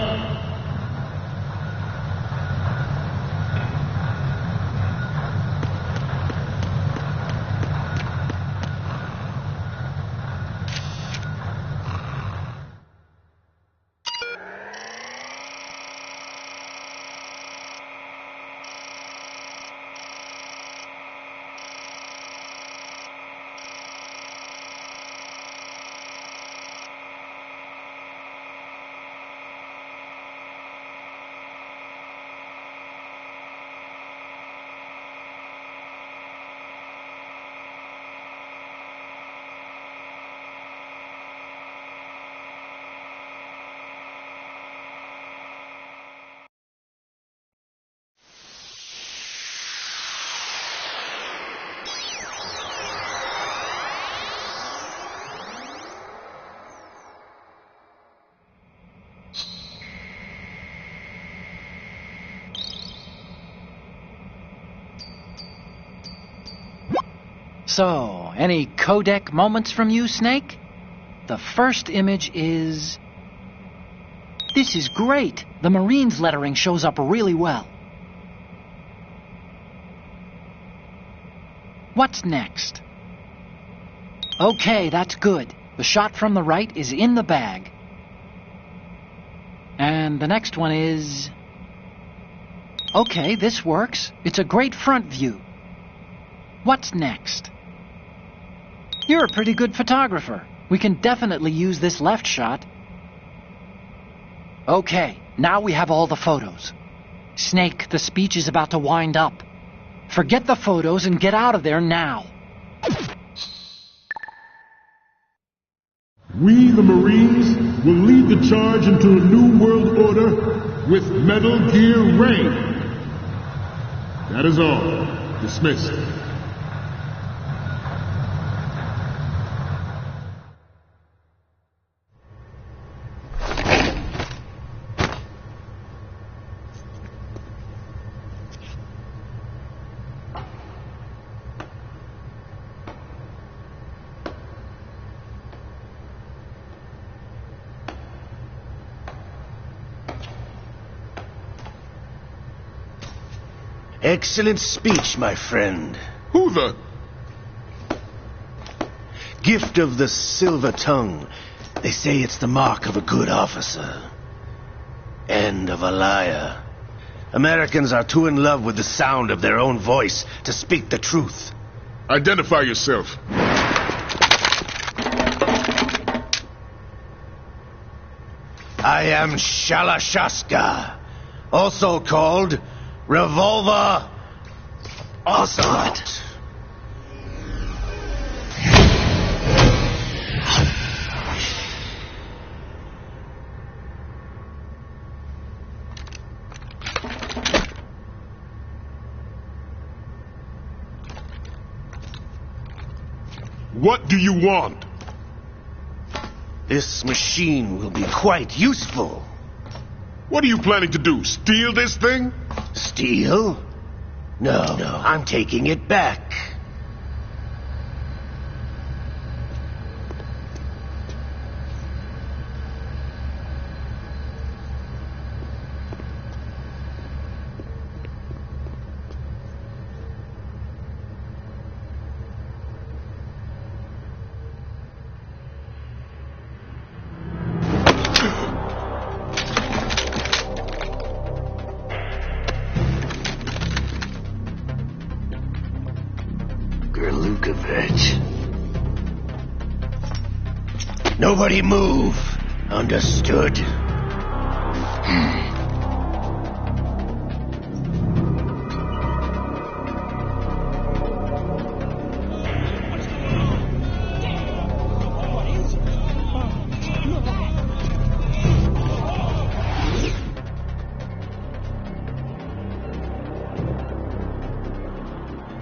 [SPEAKER 1] So, any codec moments from you, Snake? The first image is... This is great! The Marines lettering shows up really well. What's next? Okay, that's good. The shot from the right is in the bag. And the next one is... Okay, this works. It's a great front view. What's next? You're a pretty good photographer. We can definitely use this left shot. Okay, now we have all the photos. Snake, the speech is about to wind up. Forget the photos and get out of there now.
[SPEAKER 5] We, the Marines, will lead the charge into a new world order with Metal Gear Rain. That is all. Dismissed.
[SPEAKER 9] Excellent speech, my friend.
[SPEAKER 5] Who the...
[SPEAKER 9] Gift of the silver tongue. They say it's the mark of a good officer. And of a liar. Americans are too in love with the sound of their own voice to speak the truth.
[SPEAKER 5] Identify yourself.
[SPEAKER 9] I am Shalashaska, also called Revolver Ocelot.
[SPEAKER 5] What do you want?
[SPEAKER 9] This machine will be quite useful.
[SPEAKER 5] What are you planning to do? Steal this thing?
[SPEAKER 9] Steal? No, I'm taking it back. Nobody move. Understood?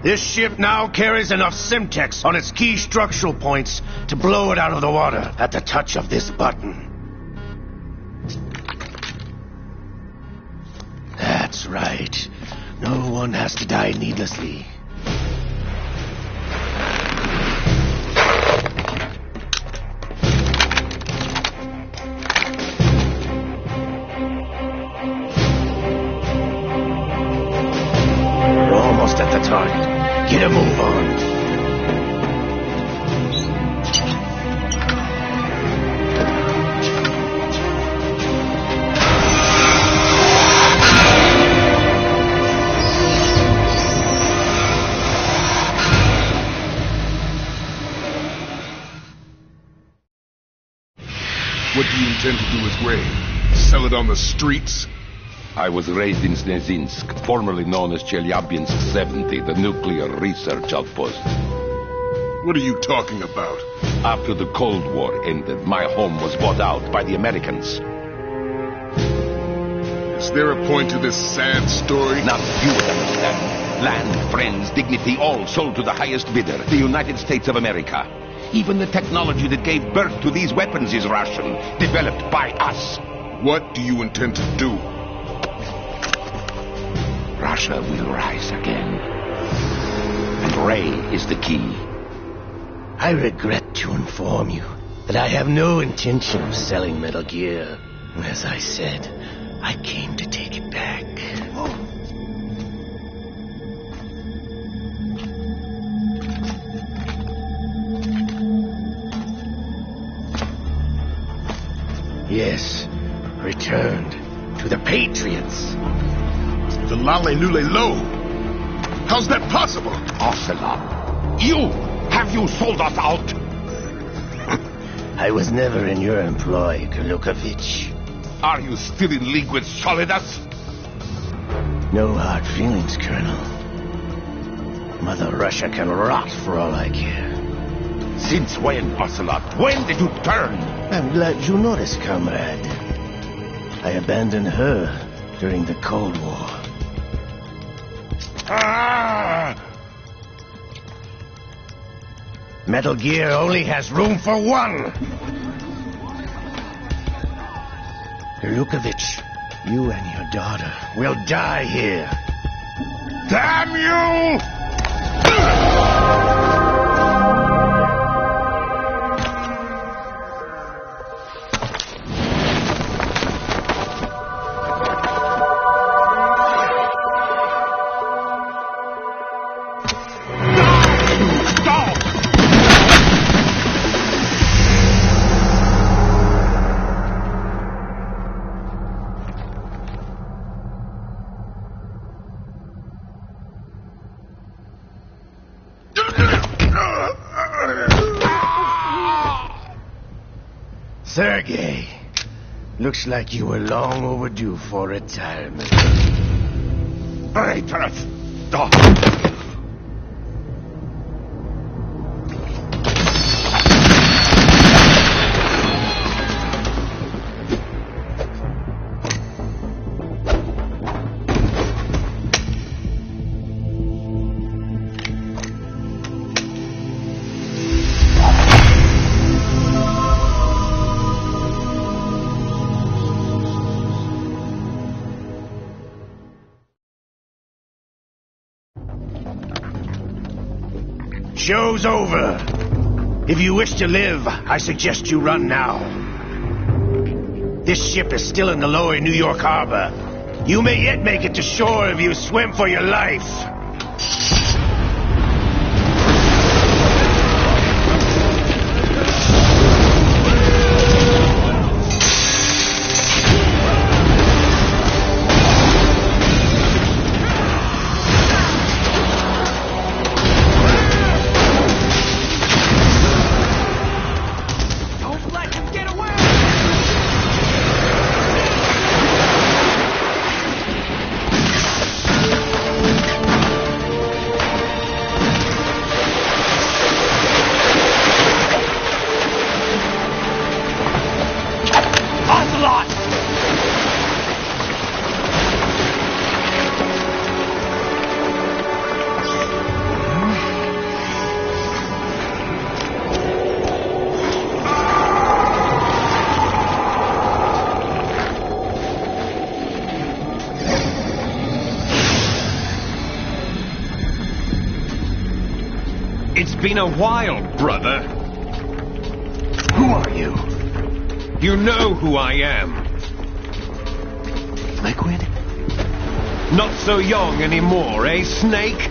[SPEAKER 9] This ship now carries enough Simtex on its key structural points to blow it out of the water at the touch of this button. That's right. No one has to die needlessly. We're almost at the target. Get a move on.
[SPEAKER 5] What do you intend to do with Ray? Sell it on the streets?
[SPEAKER 7] I was raised in Snezinsk, formerly known as Chelyabinsk 70, the nuclear research outpost.
[SPEAKER 5] What are you talking about?
[SPEAKER 7] After the Cold War ended, my home was bought out by the Americans.
[SPEAKER 5] Is there a point to this sad story?
[SPEAKER 7] Not you would understand. Land, friends, dignity, all sold to the highest bidder, the United States of America. Even the technology that gave birth to these weapons is Russian, developed by us.
[SPEAKER 5] What do you intend to do?
[SPEAKER 7] Russia will rise again. And Ray is the key.
[SPEAKER 9] I regret to inform you that I have no intention of selling Metal Gear. As I said, I came to take it back. Yes, return returned to the Patriots.
[SPEAKER 5] The Lale Nule Lo. How's that possible?
[SPEAKER 7] Ocelot, have you sold us out?
[SPEAKER 9] I was never in your employ, Kalukovich.
[SPEAKER 7] Are you still in league with Solidas?
[SPEAKER 9] No hard feelings, Colonel. Mother Russia can rot for all I care.
[SPEAKER 7] Since when, Ocelot? When did you turn?
[SPEAKER 9] I'm glad you noticed, comrade. I abandoned her during the Cold War. Metal Gear only has room for one. Kalukovich, you and your daughter will die here.
[SPEAKER 7] Damn you!
[SPEAKER 9] Sergei, looks like you were long overdue for retirement.
[SPEAKER 7] Traitorous! Dog!
[SPEAKER 9] Show's over. If you wish to live, I suggest you run now. This ship is still in the lower New York harbor. You may yet make it to shore if you swim for your life.
[SPEAKER 3] It's been a while, brother.
[SPEAKER 6] Who are you?
[SPEAKER 3] You know who I am.
[SPEAKER 6] Liquid?
[SPEAKER 3] Not so young anymore, eh, Snake?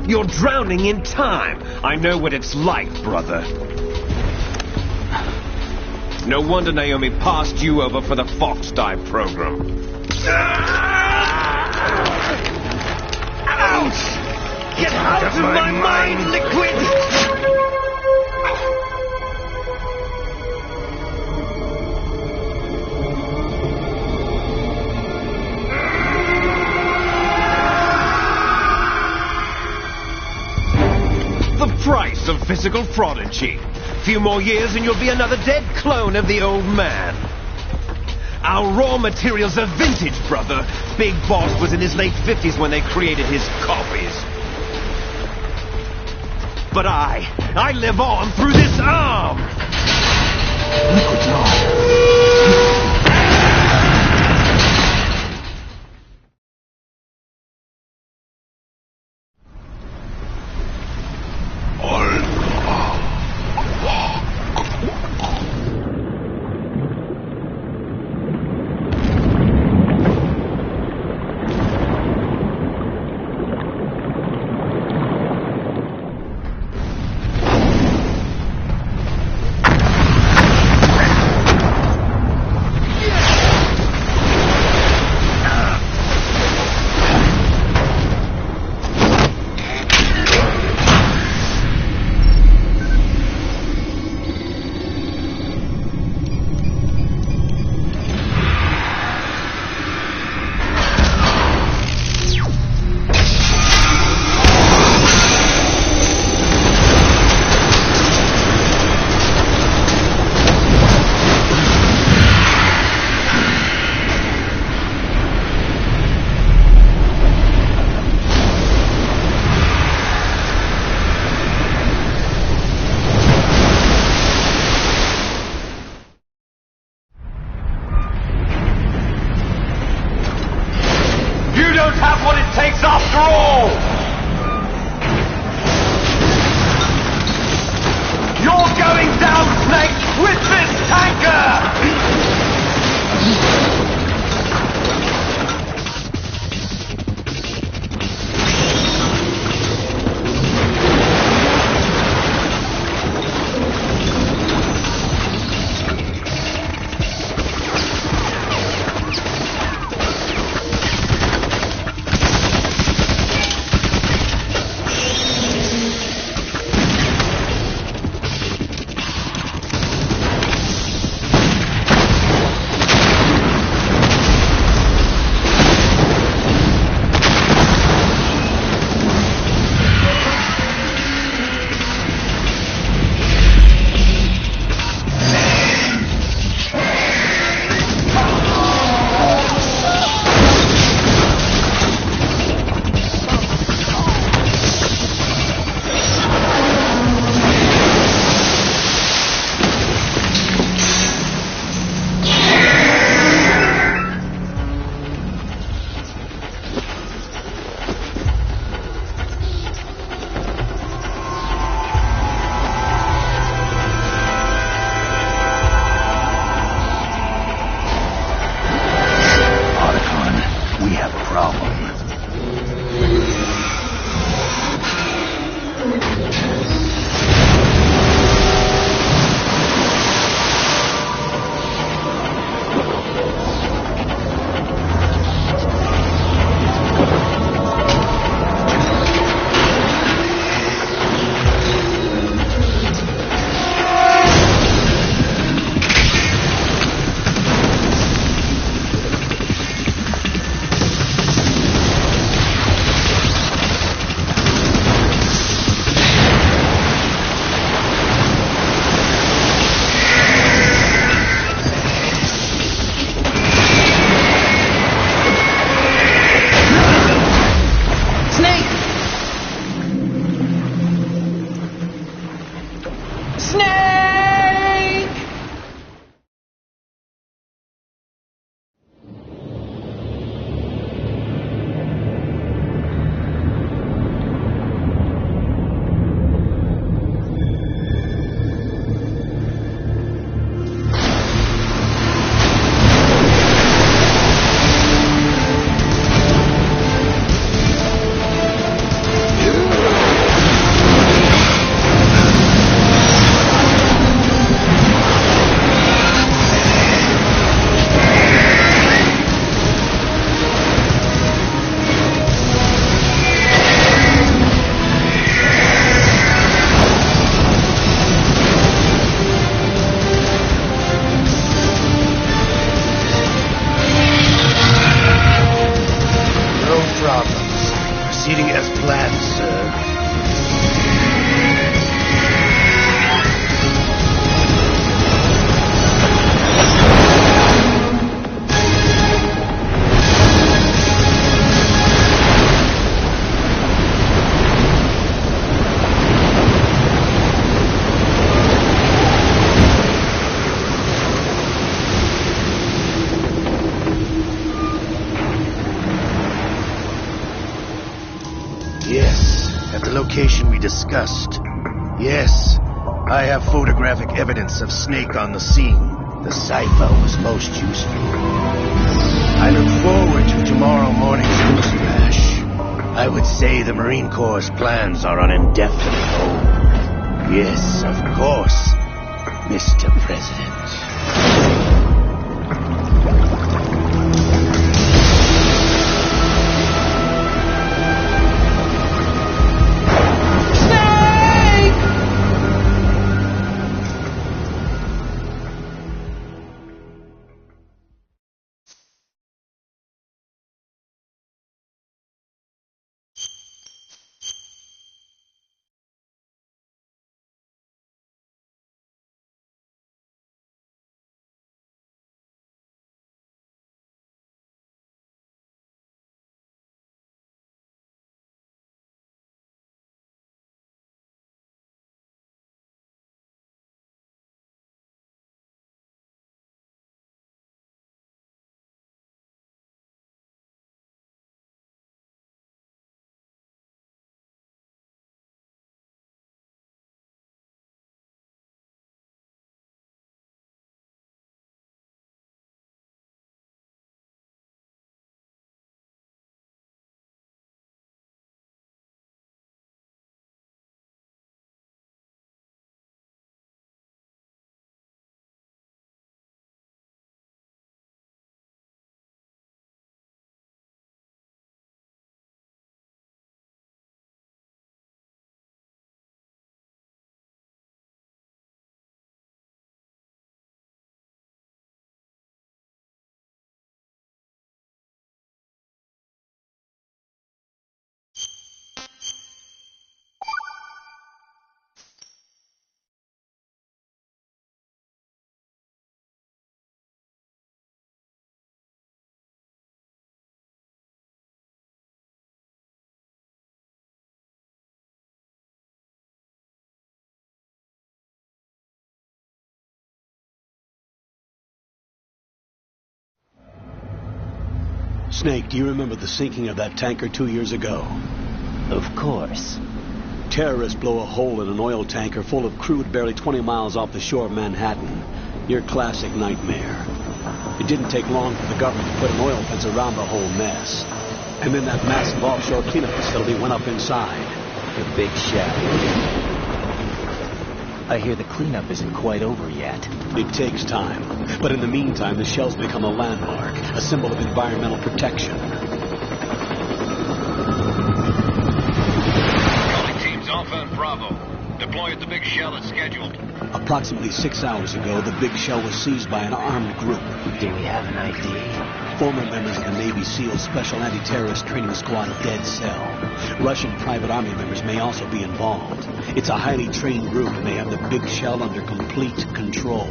[SPEAKER 3] You're drowning in time. I know what it's like, brother. No wonder Naomi passed you over for the Fox Dive program.
[SPEAKER 9] Ouch! Get out of my mind, Liquid!
[SPEAKER 3] The price of physical prodigy. Few more years and you'll be another dead clone of the old man. Our raw materials are vintage, brother. Big Boss was in his late 50s when they created his copies. But I live on through this arm!
[SPEAKER 6] Liquid's
[SPEAKER 7] control! You're going down, Snake, with this tanker!
[SPEAKER 9] Proceeding as planned, sir. Yes, at the location we discussed. Yes, I have photographic evidence of Snake on the scene. The cipher was most useful. I look forward to tomorrow morning's news flash. I would say the Marine Corps' plans are on indefinite hold. Yes, of course, Mr. President.
[SPEAKER 10] Snake, do you remember the sinking of that tanker 2 years ago?
[SPEAKER 8] Of course.
[SPEAKER 10] Terrorists blow a hole in an oil tanker full of crude barely 20 miles off the shore of Manhattan. Your classic nightmare. It didn't take long for the government to put an oil fence around the whole mess. And then that massive offshore cleanup facility went up inside.
[SPEAKER 8] The big shell. I hear the cleanup isn't quite over yet.
[SPEAKER 10] It takes time. But in the meantime, the shell's become a landmark, a symbol of environmental protection.
[SPEAKER 7] Calling teams Alpha and Bravo. Deploy at the big shell as scheduled.
[SPEAKER 10] Approximately 6 hours ago, the big shell was seized by an armed group.
[SPEAKER 8] Do we have an ID?
[SPEAKER 10] Former members of the Navy SEALs Special Anti-Terrorist Training Squad Dead Cell. Russian private army members may also be involved. It's a highly trained group and they have the big shell under complete control.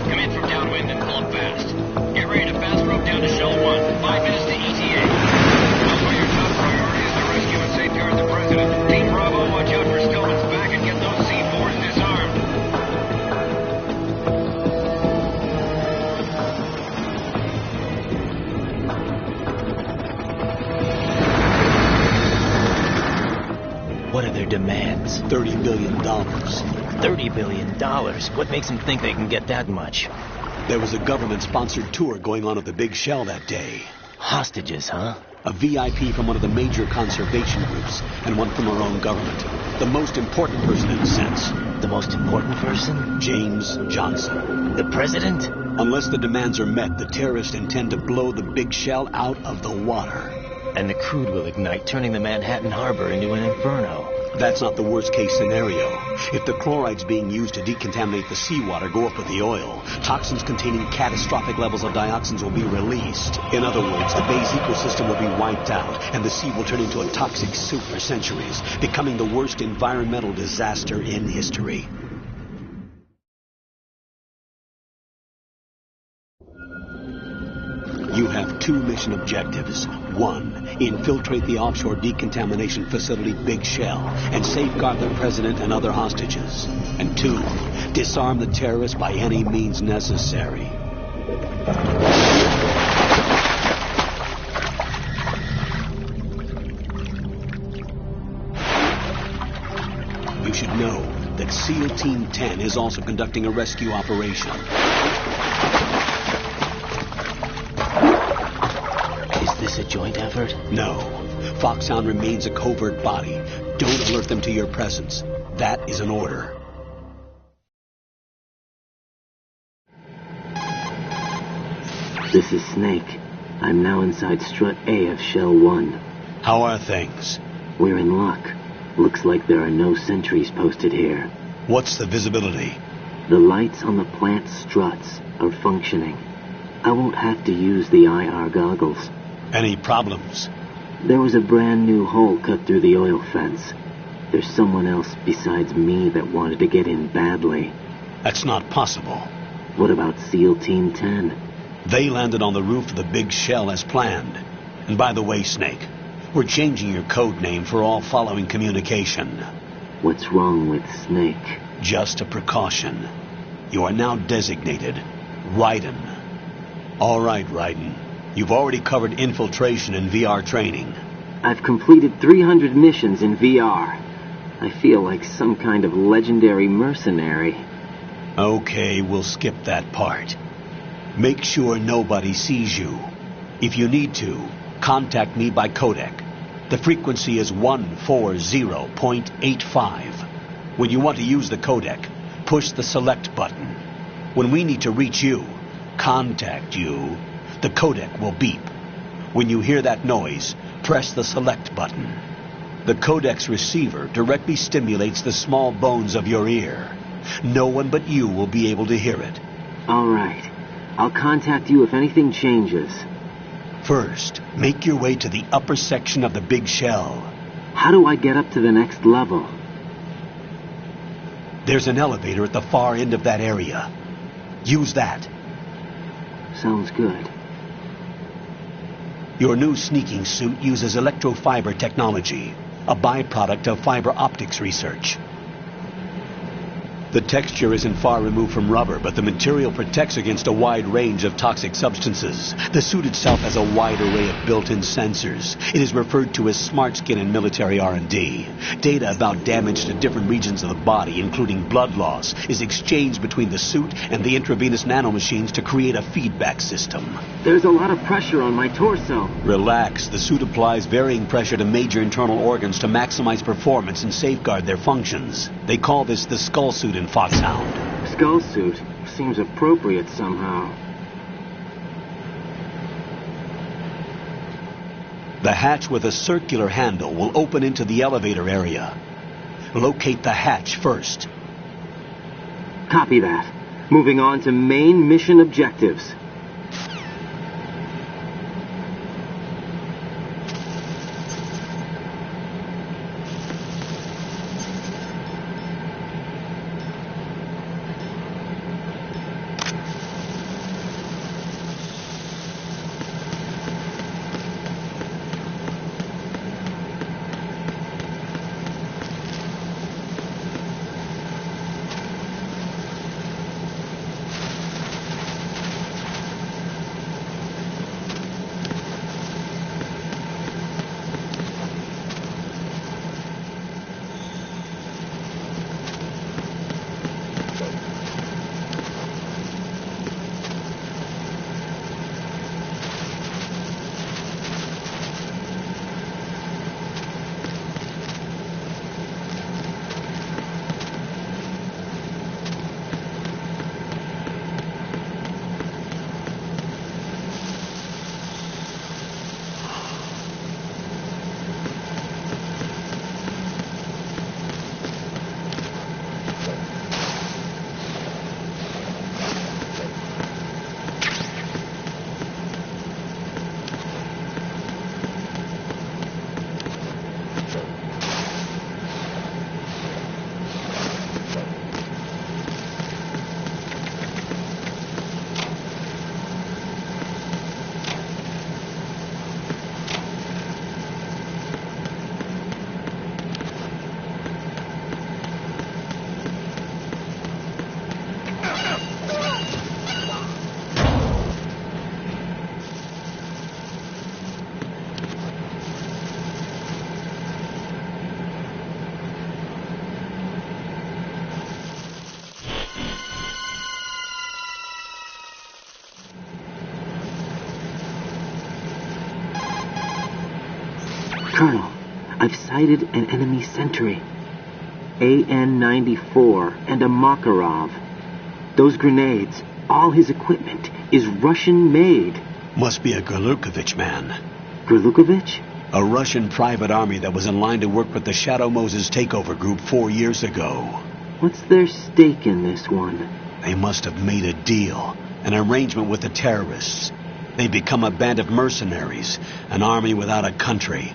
[SPEAKER 7] Come in from downwind and pull up fast. Get ready to fast rope down to Shell 1. 5 minutes to ETA. Know your top priority is to rescue and safeguard the president. Team Bravo, watch out for Stillman's back and get those C4s disarmed.
[SPEAKER 8] What are their demands?
[SPEAKER 10] $30 billion.
[SPEAKER 8] $30 billion? What makes them think they can get that much?
[SPEAKER 10] There was a government-sponsored tour going on at the big shell that day.
[SPEAKER 8] Hostages, huh?
[SPEAKER 10] A VIP from one of the major conservation groups, and one from our own government. The most important person in a sense.
[SPEAKER 8] The most important person?
[SPEAKER 10] James Johnson.
[SPEAKER 8] The president?
[SPEAKER 10] Unless the demands are met, the terrorists intend to blow the big shell out of the water.
[SPEAKER 8] And the crude will ignite, turning the Manhattan harbor into an inferno.
[SPEAKER 10] That's not the worst-case scenario. If the chlorides being used to decontaminate the seawater go up with the oil, toxins containing catastrophic levels of dioxins will be released. In other words, the bay's ecosystem will be wiped out, and the sea will turn into a toxic soup for centuries, becoming the worst environmental disaster in history. You have 2 mission objectives. 1, infiltrate the offshore decontamination facility Big Shell and safeguard the president and other hostages. And 2, disarm the terrorists by any means necessary. You should know that SEAL Team 10 is also conducting a rescue operation.
[SPEAKER 8] Is this a joint effort?
[SPEAKER 10] No. Foxhound remains a covert body. Don't alert them to your presence. That is an order.
[SPEAKER 11] This is Snake. I'm now inside Strut A of Shell 1.
[SPEAKER 10] How are things?
[SPEAKER 11] We're in luck. Looks like there are no sentries posted here.
[SPEAKER 10] What's the visibility?
[SPEAKER 11] The lights on the plant struts are functioning. I won't have to use the IR goggles.
[SPEAKER 10] Any problems?
[SPEAKER 11] There was a brand new hole cut through the oil fence. There's someone else besides me that wanted to get in badly.
[SPEAKER 10] That's not possible.
[SPEAKER 11] What about SEAL Team 10?
[SPEAKER 10] They landed on the roof of the Big Shell as planned. And by the way, Snake, we're changing your code name for all following communication.
[SPEAKER 11] What's wrong with Snake?
[SPEAKER 10] Just a precaution. You are now designated Raiden. All right, Raiden. You've already covered infiltration and VR training.
[SPEAKER 11] I've completed 300 missions in VR. I feel like some kind of legendary mercenary.
[SPEAKER 10] Okay, we'll skip that part. Make sure nobody sees you. If you need to, contact me by codec. The frequency is 140.85. When you want to use the codec, push the select button. When we need to reach you, contact you, the codec will beep. When you hear that noise, press the select button. The codec's receiver directly stimulates the small bones of your ear. No one but you will be able to hear it.
[SPEAKER 11] All right. I'll contact you if anything changes.
[SPEAKER 10] First, make your way to the upper section of the Big Shell.
[SPEAKER 11] How do I get up to the next level?
[SPEAKER 10] There's an elevator at the far end of that area. Use that.
[SPEAKER 11] Sounds good.
[SPEAKER 10] Your new sneaking suit uses electrofiber technology, a byproduct of fiber optics research. The texture isn't far removed from rubber, but the material protects against a wide range of toxic substances. The suit itself has a wide array of built-in sensors. It is referred to as smart skin in military R&D. Data about damage to different regions of the body, including blood loss, is exchanged between the suit and the intravenous nanomachines to create a feedback system.
[SPEAKER 11] There's a lot of pressure on my torso.
[SPEAKER 10] Relax. The suit applies varying pressure to major internal organs to maximize performance and safeguard their functions. They call this the skull suit in Foxhound.
[SPEAKER 11] Skull suit seems appropriate somehow.
[SPEAKER 10] The hatch with a circular handle will open into the elevator area. Locate the hatch first.
[SPEAKER 11] Copy that. Moving on to main mission objectives. Colonel, I've sighted an enemy sentry. AN-94 and a Makarov. Those grenades, all his equipment, is Russian-made.
[SPEAKER 10] Must be a Gurlukovich man.
[SPEAKER 11] Gurlukovich?
[SPEAKER 10] A Russian private army that was in line to work with the Shadow Moses takeover group 4 years ago.
[SPEAKER 11] What's their stake in this one?
[SPEAKER 10] They must have made a deal, an arrangement with the terrorists. They've become a band of mercenaries, an army without a country.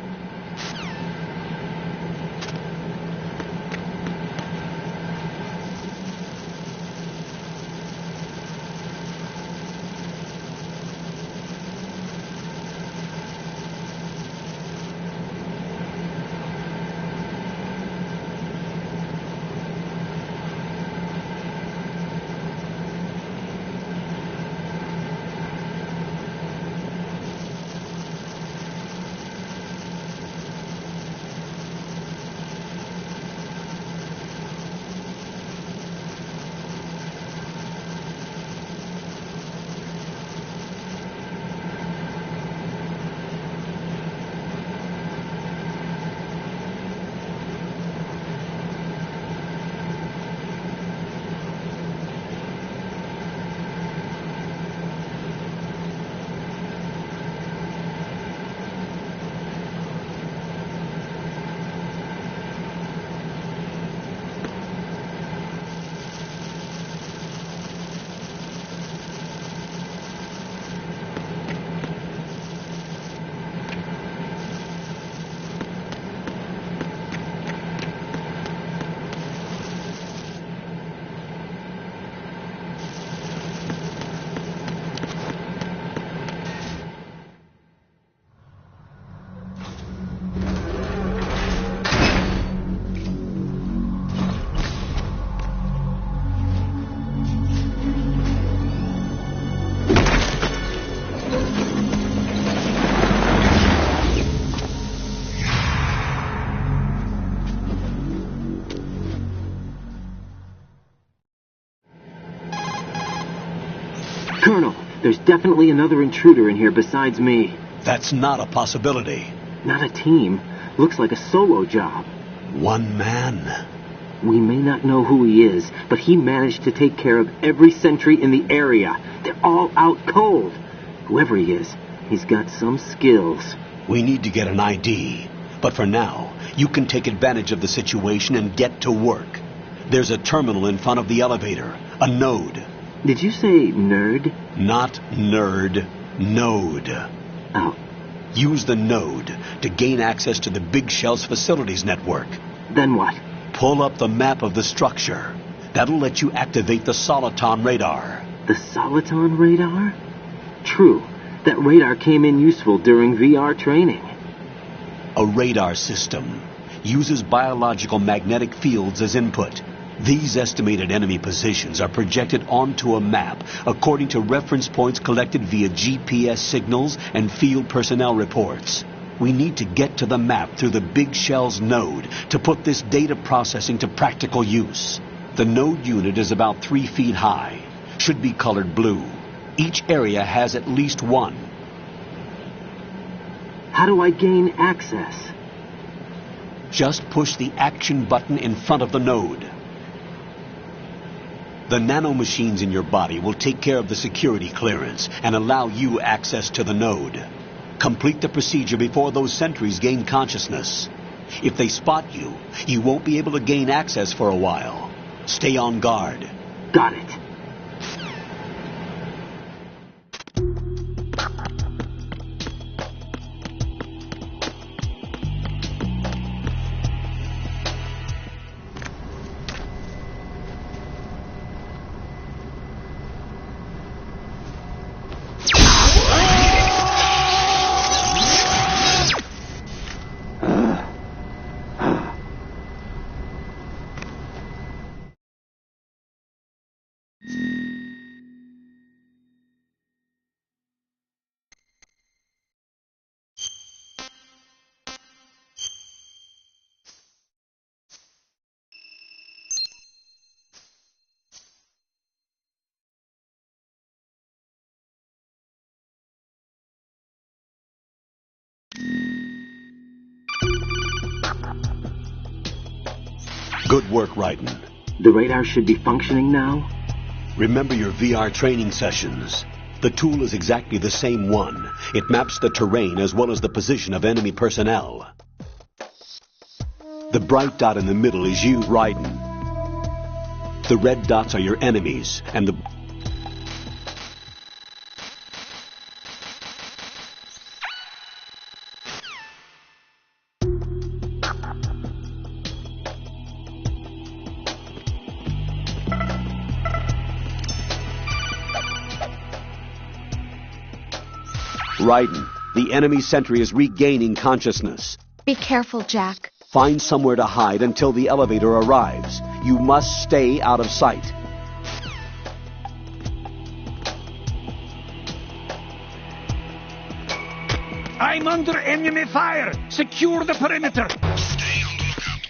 [SPEAKER 11] There's definitely another intruder in here besides me.
[SPEAKER 10] That's not a possibility.
[SPEAKER 11] Not a team. Looks like a solo job.
[SPEAKER 10] One man.
[SPEAKER 11] We may not know who he is, but he managed to take care of every sentry in the area. They're all out cold. Whoever he is, he's got some skills.
[SPEAKER 10] We need to get an ID. But for now, you can take advantage of the situation and get to work. There's a terminal in front of the elevator. A node.
[SPEAKER 11] Did you say nerd?
[SPEAKER 10] Not nerd. Node.
[SPEAKER 11] Oh.
[SPEAKER 10] Use the node to gain access to the Big Shell's facilities network.
[SPEAKER 11] Then what?
[SPEAKER 10] Pull up the map of the structure. That'll let you activate the Soliton radar.
[SPEAKER 11] The Soliton radar? True. That radar came in useful during VR training.
[SPEAKER 10] A radar system uses biological magnetic fields as input. These estimated enemy positions are projected onto a map according to reference points collected via GPS signals and field personnel reports. We need to get to the map through the Big Shell's node to put this data processing to practical use. The node unit is about 3 feet high. Should be colored blue. Each area has at least one.
[SPEAKER 11] How do I gain access?
[SPEAKER 10] Just push the action button in front of the node. The nanomachines in your body will take care of the security clearance and allow you access to the node. Complete the procedure before those sentries gain consciousness. If they spot you, you won't be able to gain access for a while. Stay on guard.
[SPEAKER 11] Got it.
[SPEAKER 10] Good work, Raiden.
[SPEAKER 11] The radar should be functioning now?
[SPEAKER 10] Remember your VR training sessions. The tool is exactly the same one. It maps the terrain as well as the position of enemy personnel. The bright dot in the middle is you, Raiden. The red dots are your enemies, and the... Raiden, the enemy sentry is regaining consciousness.
[SPEAKER 12] Be careful, Jack.
[SPEAKER 10] Find somewhere to hide until the elevator arrives. You must stay out of sight.
[SPEAKER 3] I'm under enemy fire! Secure the perimeter!
[SPEAKER 7] Stay on the lookout.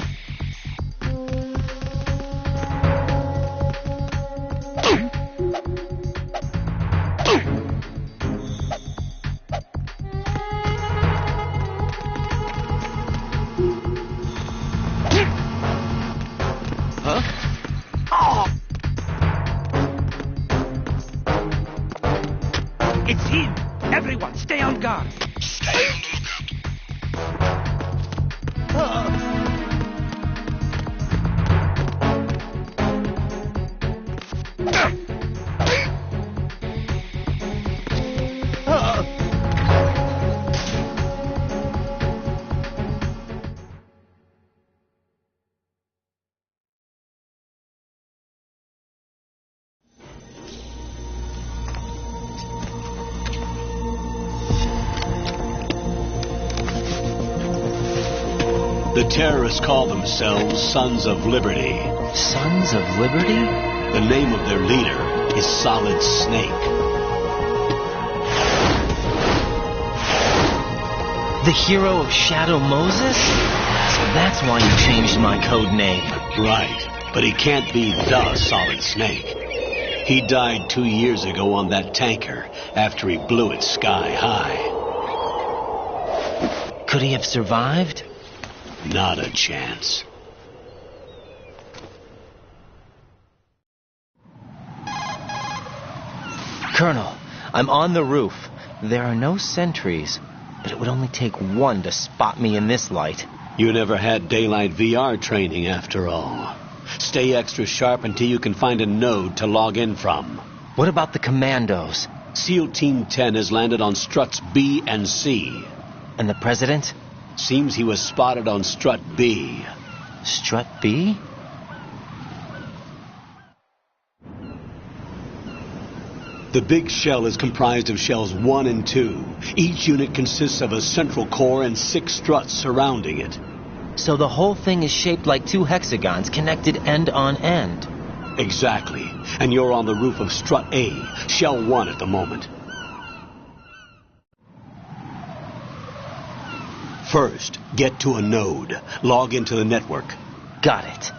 [SPEAKER 3] It's him! Everyone, stay on guard!
[SPEAKER 7] Stay on the lookout.
[SPEAKER 10] The terrorists call themselves Sons of Liberty.
[SPEAKER 1] Sons of Liberty?
[SPEAKER 10] The name of their leader is Solid Snake.
[SPEAKER 13] The hero of Shadow Moses? So that's why you changed my code name.
[SPEAKER 10] Right, but he can't be the Solid Snake. He died 2 years ago on that tanker after he blew it sky high.
[SPEAKER 13] Could he have survived?
[SPEAKER 10] Not a chance.
[SPEAKER 13] Colonel, I'm on the roof. There are no sentries, but it would only take one to spot me in this light.
[SPEAKER 10] You never had daylight VR training after all. Stay extra sharp until you can find a node to log in from.
[SPEAKER 13] What about the commandos?
[SPEAKER 10] SEAL Team 10 has landed on struts B and C.
[SPEAKER 13] And the president?
[SPEAKER 10] Seems he was spotted on strut B.
[SPEAKER 13] Strut B?
[SPEAKER 10] The big shell is comprised of shells 1 and 2. Each unit consists of a central core and 6 struts surrounding it.
[SPEAKER 13] So the whole thing is shaped like 2 hexagons connected end on end.
[SPEAKER 10] Exactly. And you're on the roof of strut A, shell 1 at the moment. First, get to a node. Log into the network.
[SPEAKER 13] Got it.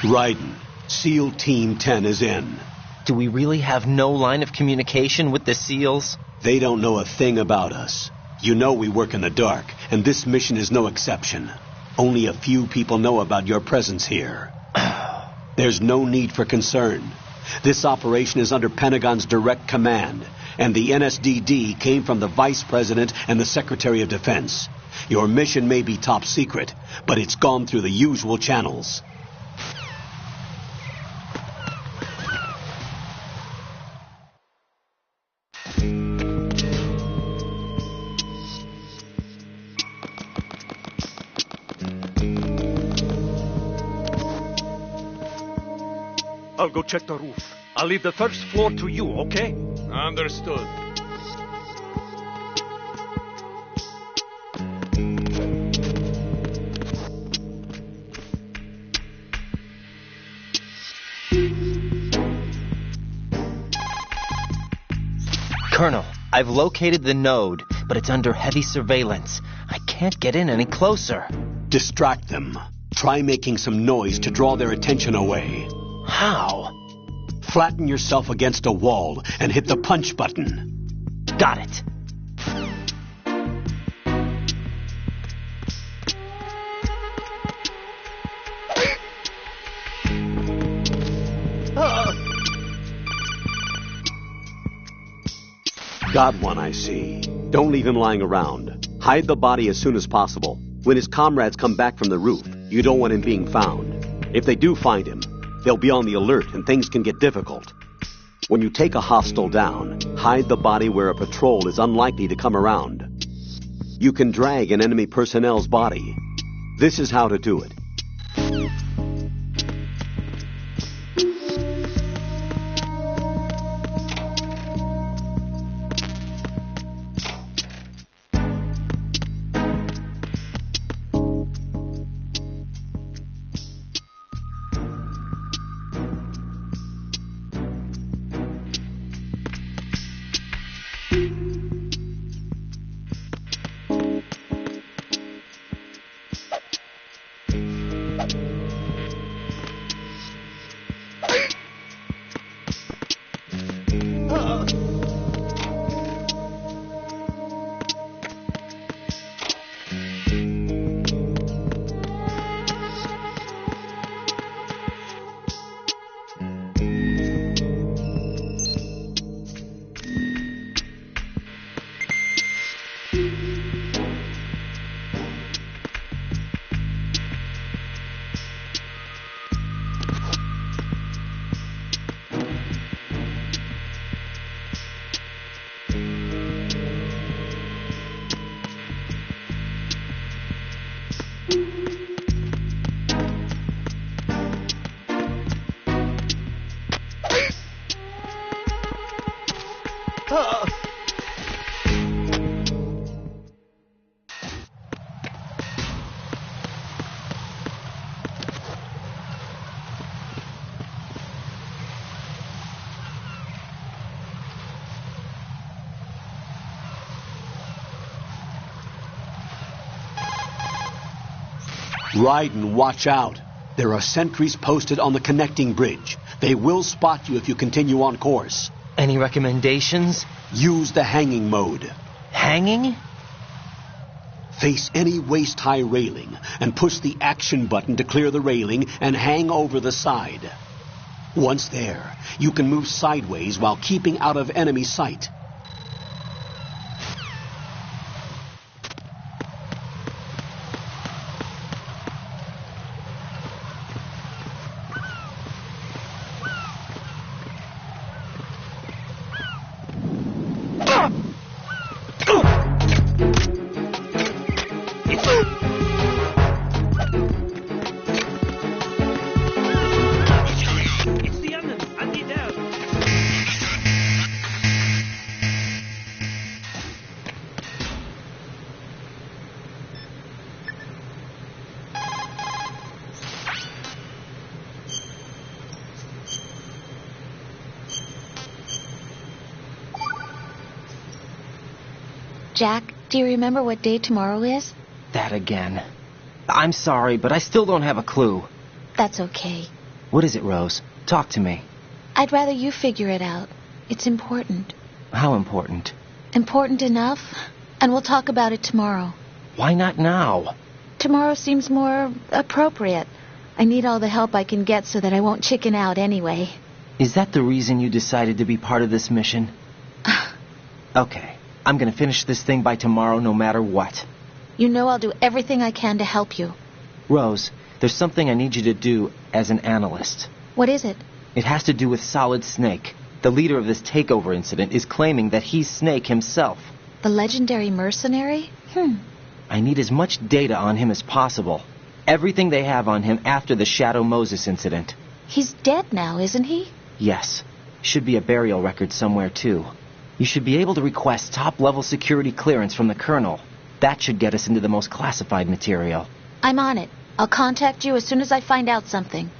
[SPEAKER 10] Raiden, SEAL Team 10 is in.
[SPEAKER 13] Do we really have no line of communication with the SEALs?
[SPEAKER 10] They don't know a thing about us. You know we work in the dark, and this mission is no exception. Only a few people know about your presence here. There's no need for concern. This operation is under Pentagon's direct command, and the NSDD came from the Vice President and the Secretary of Defense. Your mission may be top secret, but it's gone through the usual channels.
[SPEAKER 3] I'll go check the roof. I'll leave the first floor to you, okay?
[SPEAKER 12] Understood.
[SPEAKER 13] Colonel, I've located the node, but it's under heavy surveillance. I can't get in any closer.
[SPEAKER 10] Distract them. Try making some noise to draw their attention away.
[SPEAKER 13] How?
[SPEAKER 10] Flatten yourself against a wall and hit the punch button.
[SPEAKER 13] Got it.
[SPEAKER 10] Got one, I see. Don't leave him lying around. Hide the body as soon as possible. When his comrades come back from the roof, you don't want him being found. If they do find him, they'll be on the alert and things can get difficult. When you take a hostile down, hide the body where a patrol is unlikely to come around. You can drag an enemy personnel's body. This is how to do it. Raiden, watch out. There are sentries posted on the connecting bridge. They will spot you if you continue on course.
[SPEAKER 13] Any recommendations?
[SPEAKER 10] Use the hanging mode.
[SPEAKER 13] Hanging?
[SPEAKER 10] Face any waist-high railing and push the action button to clear the railing and hang over the side. Once there, you can move sideways while keeping out of enemy sight.
[SPEAKER 12] Jack, do you remember what day tomorrow is?
[SPEAKER 13] That again. I'm sorry, but I still don't have a clue.
[SPEAKER 12] That's okay.
[SPEAKER 13] What is it, Rose? Talk to me.
[SPEAKER 12] I'd rather you figure it out. It's important.
[SPEAKER 13] How important?
[SPEAKER 12] Important enough, and we'll talk about it tomorrow.
[SPEAKER 13] Why not now?
[SPEAKER 12] Tomorrow seems more appropriate. I need all the help I can get so that I won't chicken out anyway.
[SPEAKER 13] Is that the reason you decided to be part of this mission? Okay. I'm gonna finish this thing by tomorrow no matter what.
[SPEAKER 12] You know I'll do everything I can to help you.
[SPEAKER 13] Rose, there's something I need you to do as an analyst.
[SPEAKER 12] What is it?
[SPEAKER 13] It has to do with Solid Snake. The leader of this takeover incident is claiming that he's Snake himself.
[SPEAKER 12] The legendary mercenary?
[SPEAKER 13] I need as much data on him as possible. Everything they have on him after the Shadow Moses incident.
[SPEAKER 12] He's dead now, isn't he?
[SPEAKER 13] Yes. Should be a burial record somewhere, too. You should be able to request top-level security clearance from the Colonel. That should get us into the most classified material.
[SPEAKER 12] I'm on it. I'll contact you as soon as I find out something.